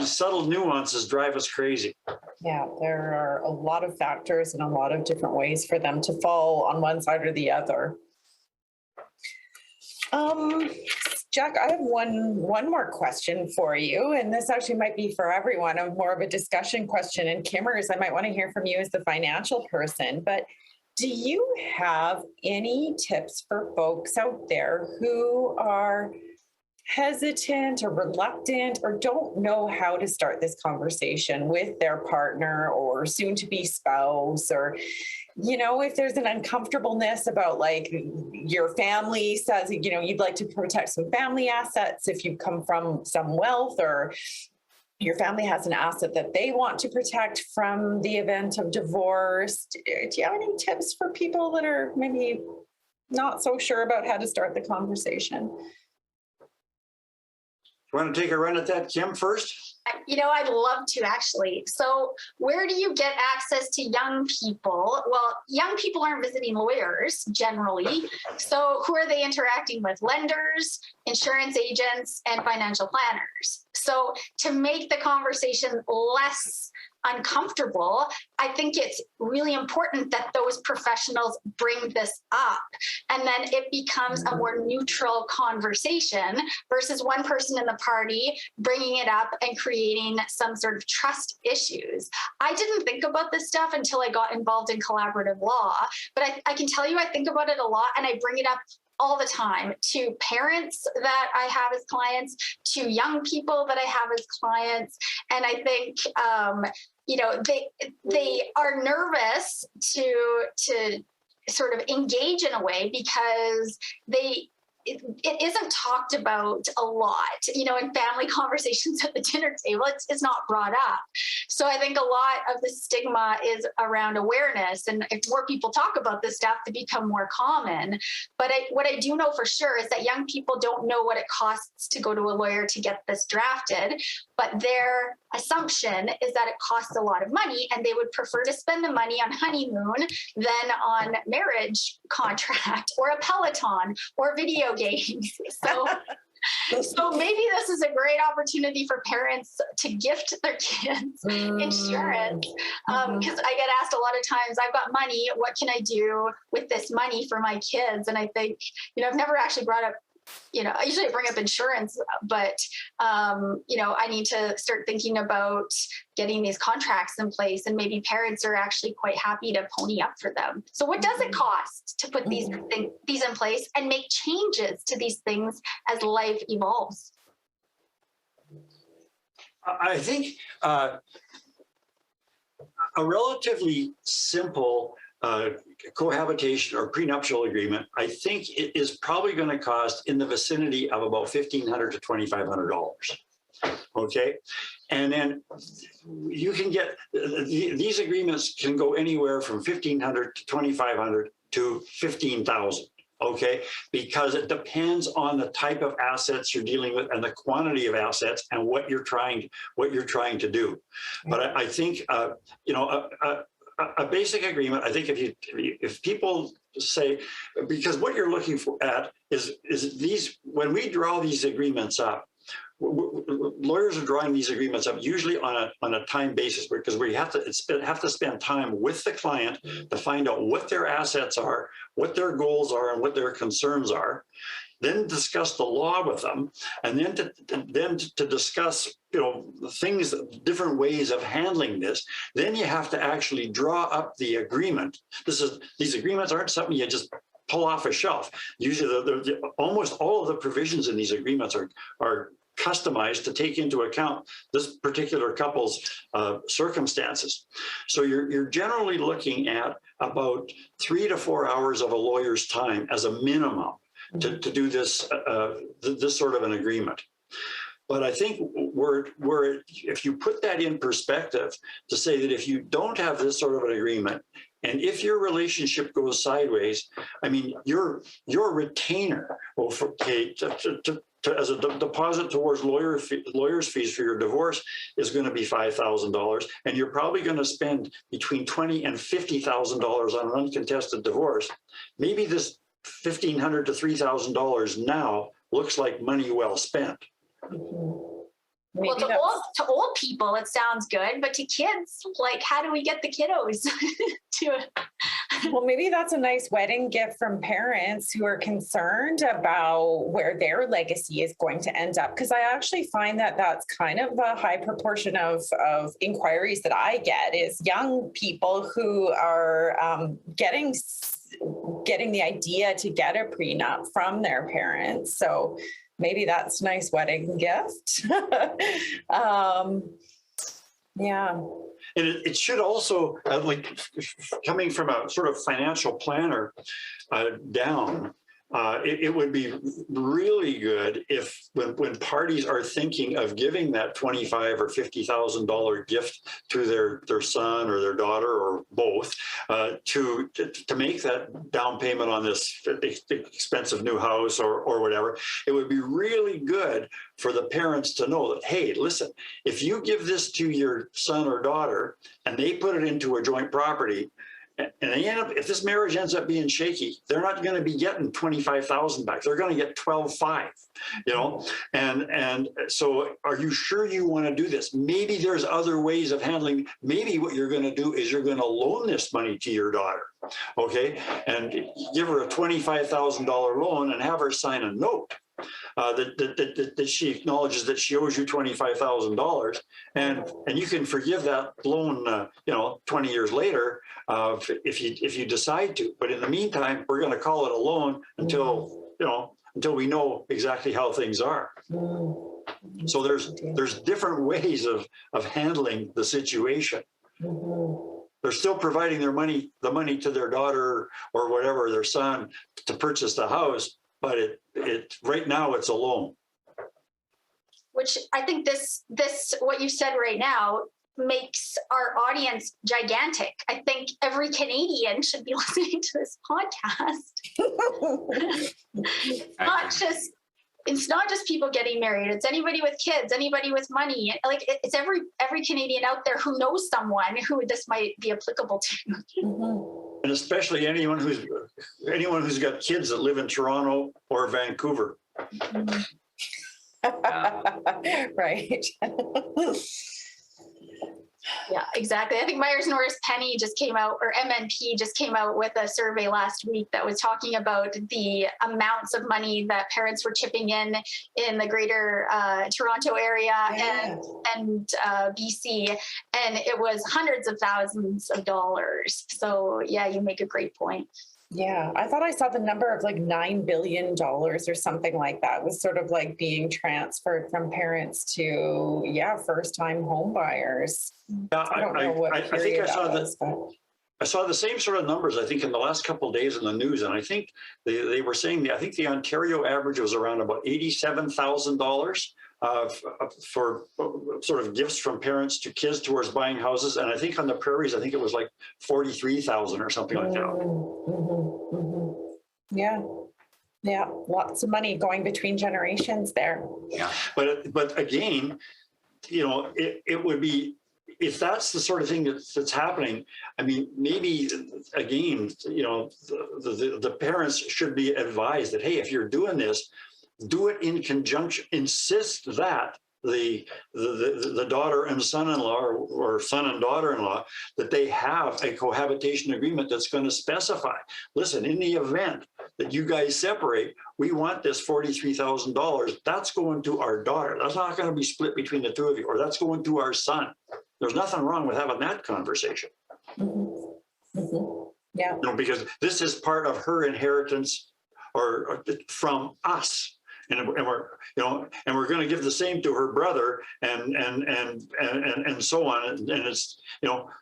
[SPEAKER 4] subtle nuances drive us crazy.
[SPEAKER 1] Yeah, there are a lot of factors and a lot of different ways for them to fall on one side or the other. Jack, I have one more question for you, and this actually might be for everyone, more of a discussion question. And Kimmers, I might want to hear from you as the financial person, but do you have any tips for folks out there who are hesitant or reluctant or don't know how to start this conversation with their partner or soon-to-be spouse, or, you know, if there's an uncomfortableness about, like, your family says, you know, you'd like to protect some family assets if you come from some wealth, or your family has an asset that they want to protect from the event of divorce. Do you have any tips for people that are maybe not so sure about how to start the conversation?
[SPEAKER 4] You want to take a run at that, Kim, first?
[SPEAKER 3] You know, I'd love to, actually. So where do you get access to young people? Well, young people aren't visiting lawyers generally. So who are they interacting with? Lenders, insurance agents, and financial planners. So to make the conversation less uncomfortable, I think it's really important that those professionals bring this up, and then it becomes a more neutral conversation versus one person in the party bringing it up and creating some sort of trust issues. I didn't think about this stuff until I got involved in collaborative law, but I can tell you I think about it a lot, and I bring it up all the time to parents that I have as clients, to young people that I have as clients. And I think, you know, they are nervous to sort of engage in a way because they it isn't talked about a lot, in family conversations at the dinner table. It's not brought up. So I think a lot of the stigma is around awareness, and if more people talk about this stuff, to become more common. But what I do know for sure is that young people don't know what it costs to go to a lawyer to get this drafted, but their assumption is that it costs a lot of money, and they would prefer to spend the money on honeymoon than on marriage contract or a Peloton or video games. So maybe this is a great opportunity for parents to gift their kids insurance. Because I get asked a lot of times, I've got money, what can I do with this money for my kids? And I think, I've never actually brought up, I usually bring up insurance, but, I need to start thinking about getting these contracts in place, and maybe parents are actually quite happy to pony up for them. So what does it cost to put these in place and make changes to these things as life evolves?
[SPEAKER 4] I think a relatively simple cohabitation or prenuptial agreement, I think it is probably going to cost in the vicinity of about $1,500 to $2,500. Okay, and then you can get these agreements can go anywhere from $1,500 to $2,500 to $15,000. Okay, because it depends on the type of assets you're dealing with and the quantity of assets and what you're trying to do. But I think a basic agreement. I think if people say, because what you're looking for is these, when we draw these agreements up, lawyers are drawing these agreements up usually on a time basis, because we have to spend time with the client to find out what their assets are, what their goals are, and what their concerns are. Then discuss the law with them, and then to discuss things, different ways of handling this. Then you have to actually draw up the agreement. These agreements aren't something you just pull off a shelf. Usually, almost all of the provisions in these agreements are customized to take into account this particular couple's circumstances. So you're generally looking at about 3 to 4 hours of a lawyer's time as a minimum to do this sort of an agreement. But I think if you put that in perspective, to say that if you don't have this sort of an agreement, and if your relationship goes sideways, I mean, your retainer will as a deposit towards lawyer's fees for your divorce is going to be $5,000, and you're probably going to spend between $20,000 and $50,000 on an uncontested divorce. Maybe this $1,500 to $3,000 now looks like money well spent.
[SPEAKER 3] Well, to old people, it sounds good, but to kids, like, how do we get the kiddos to it?
[SPEAKER 1] Well, maybe that's a nice wedding gift from parents who are concerned about where their legacy is going to end up. Because I actually find that that's kind of a high proportion of inquiries that I get is young people who are getting the idea to get a prenup from their parents. So maybe that's a nice wedding gift. Yeah.
[SPEAKER 4] And it should also, like coming from a sort of financial planner down, it would be really good if when parties are thinking of giving that $25,000 or $50,000 gift to their son or their daughter or both, to make that down payment on this expensive new house or whatever, it would be really good for the parents to know that, hey, listen, if you give this to your son or daughter and they put it into a joint property, and they end up, if this marriage ends up being shaky, they're not going to be getting $25,000 back. They're going to get $12,500, And so, are you sure you want to do this? Maybe there's other ways of handling. Maybe what you're going to do is you're going to loan this money to your daughter, okay, and give her a $25,000 loan and have her sign a note. That she acknowledges that she owes you $25,000, and you can forgive that loan, 20 years later, if you decide to. But in the meantime, we're going to call it a loan until we know exactly how things are. So there's different ways of handling the situation. They're still providing the money to their daughter or whatever, their son, to purchase the house. but it right now it's a loan.
[SPEAKER 3] Which I think this what you said right now makes our audience gigantic. I think every Canadian should be listening to this podcast. It's not just people getting married. It's anybody with kids, anybody with money. Like it's every Canadian out there who knows someone who this might be applicable to.
[SPEAKER 4] And especially anyone who's got kids that live in Toronto or Vancouver.
[SPEAKER 1] Right.
[SPEAKER 3] Yeah, exactly. I think Myers-Norris Penny just came out, or MNP just came out with a survey last week that was talking about the amounts of money that parents were chipping in the greater Toronto area and BC, and it was hundreds of thousands of dollars. So yeah, you make a great point.
[SPEAKER 1] Yeah, I thought I saw the number of like $9 billion or something like that was sort of like being transferred from parents to, first-time home buyers. I don't know what period that was, but
[SPEAKER 4] I saw the same sort of numbers, I think, in the last couple of days in the news. And I think they were saying, I think the Ontario average was around about $87,000 for sort of gifts from parents to kids towards buying houses. And I think on the prairies, I think it was like 43,000 or something like that.
[SPEAKER 1] Mm-hmm, mm-hmm. Yeah, lots of money going between generations there.
[SPEAKER 4] Yeah, but again, it would be, if that's the sort of thing that's happening, I mean, maybe again, the parents should be advised that, hey, if you're doing this, do it in conjunction, insist that the daughter and son-in-law or son and daughter-in-law, that they have a cohabitation agreement that's going to specify, listen, in the event that you guys separate, we want this $43,000. That's going to our daughter. That's not going to be split between the two of you, or that's going to our son. There's nothing wrong with having that conversation.
[SPEAKER 1] Mm-hmm. Mm-hmm. Yeah.
[SPEAKER 4] Because this is part of her inheritance or from us. And we're going to give the same to her brother and so on. And it's,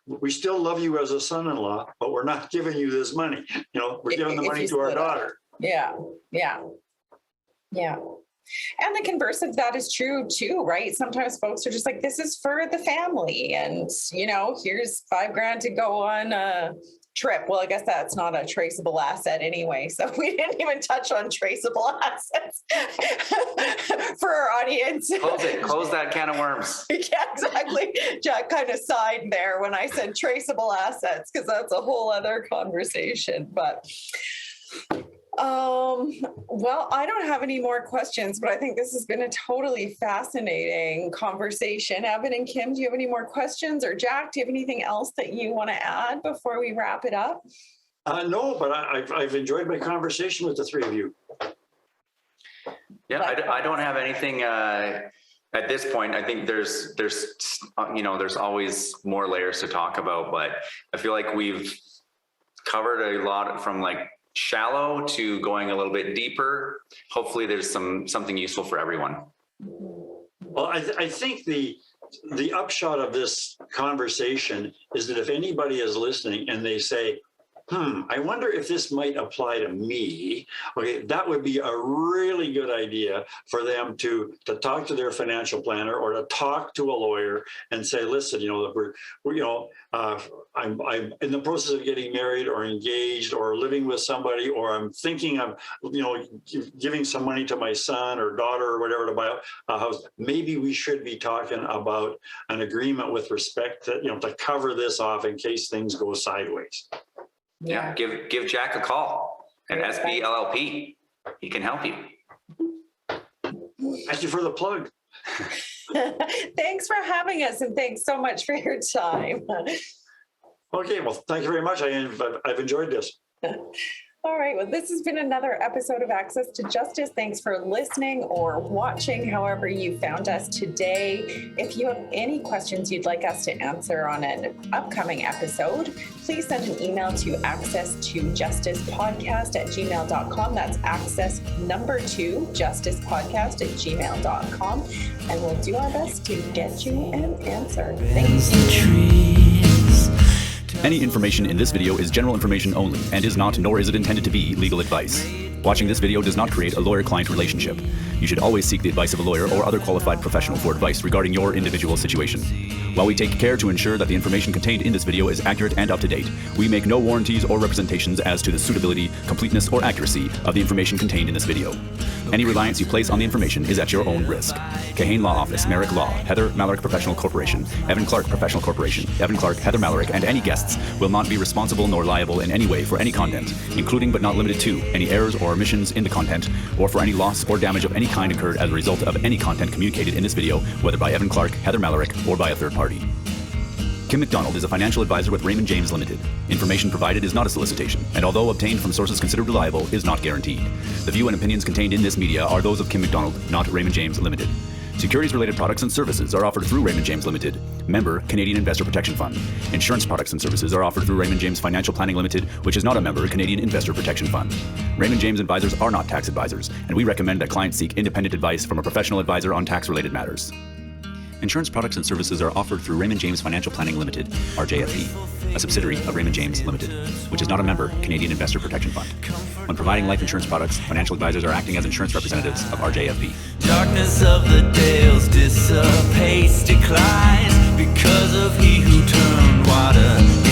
[SPEAKER 4] we still love you as a son-in-law, but we're not giving you this money. We're giving the money to our daughter.
[SPEAKER 1] Yeah. And the converse of that is true too, right? Sometimes folks are just like, this is for the family, and here's $5,000 to go on a trip. Well, I guess that's not a traceable asset anyway, so we didn't even touch on traceable assets for our audience.
[SPEAKER 2] Close that can of worms.
[SPEAKER 1] Yeah, exactly. Jack kind of sighed there when I said traceable assets, because that's a whole other conversation. But well, I don't have any more questions, but I think this has been a totally fascinating conversation. Evan and Kim, do you have any more questions? Or Jack, do you have anything else that you want to add before we wrap it up?
[SPEAKER 4] No, but I've enjoyed my conversation with the three of you.
[SPEAKER 2] Yeah, I don't have anything at this point. I think there's always more layers to talk about, but I feel like we've covered a lot from like shallow to going a little bit deeper. Hopefully there's something useful for everyone.
[SPEAKER 4] Well, I think the upshot of this conversation is that if anybody is listening and they say, I wonder if this might apply to me. Okay, that would be a really good idea for them to talk to their financial planner or to talk to a lawyer and say, listen, I'm in the process of getting married or engaged or living with somebody, or I'm thinking of, giving some money to my son or daughter or whatever to buy a house. Maybe we should be talking about an agreement with respect to, to cover this off in case things go sideways.
[SPEAKER 2] Yeah, give Jack a call at SB LLP. He can help you.
[SPEAKER 4] Thank you for the plug.
[SPEAKER 1] Thanks for having us, and thanks so much for your time.
[SPEAKER 4] Okay, well, thank you very much. I've enjoyed this.
[SPEAKER 1] All right, well, this has been another episode of Access to Justice. Thanks for listening or watching, however you found us today. If you have any questions you'd like us to answer on an upcoming episode, please send an email to accesstojusticepodcast@gmail.com. That's access2justicepodcast@gmail.com. And we'll do our best to get you an answer. Thanks.
[SPEAKER 5] Any information in this video is general information only and is not, nor is it intended to be, legal advice. Watching this video does not create a lawyer-client relationship. You should always seek the advice of a lawyer or other qualified professional for advice regarding your individual situation. While we take care to ensure that the information contained in this video is accurate and up to date, we make no warranties or representations as to the suitability, completeness, or accuracy of the information contained in this video. Any reliance you place on the information is at your own risk. Kahane Law Office, Merrick Law, Heather Malarick Professional Corporation, Evan Clark Professional Corporation, Evan Clark, Heather Malarick, and any guests will not be responsible nor liable in any way for any content, including but not limited to any errors or omissions in the content, or for any loss or damage of any kind incurred as a result of any content communicated in this video, whether by Evan Clark, Heather Malarick, or by a third party. Kim McDonald is a financial advisor with Raymond James Limited. Information provided is not a solicitation, and although obtained from sources considered reliable, is not guaranteed. The view and opinions contained in this media are those of Kim McDonald, not Raymond James Limited. Securities-related products and services are offered through Raymond James Limited, member Canadian Investor Protection Fund. Insurance products and services are offered through Raymond James Financial Planning Limited, which is not a member Canadian Investor Protection Fund. Raymond James advisors are not tax advisors, and we recommend that clients seek independent advice from a professional advisor on tax-related matters. Insurance products and services are offered through Raymond James Financial Planning Limited, RJFP, a subsidiary of Raymond James Limited, which is not a member Canadian Investor Protection Fund. When providing life insurance products, financial advisors are acting as insurance representatives of RJFP.
[SPEAKER 6] Darkness of the dales dissipates, declines, because of he who turned water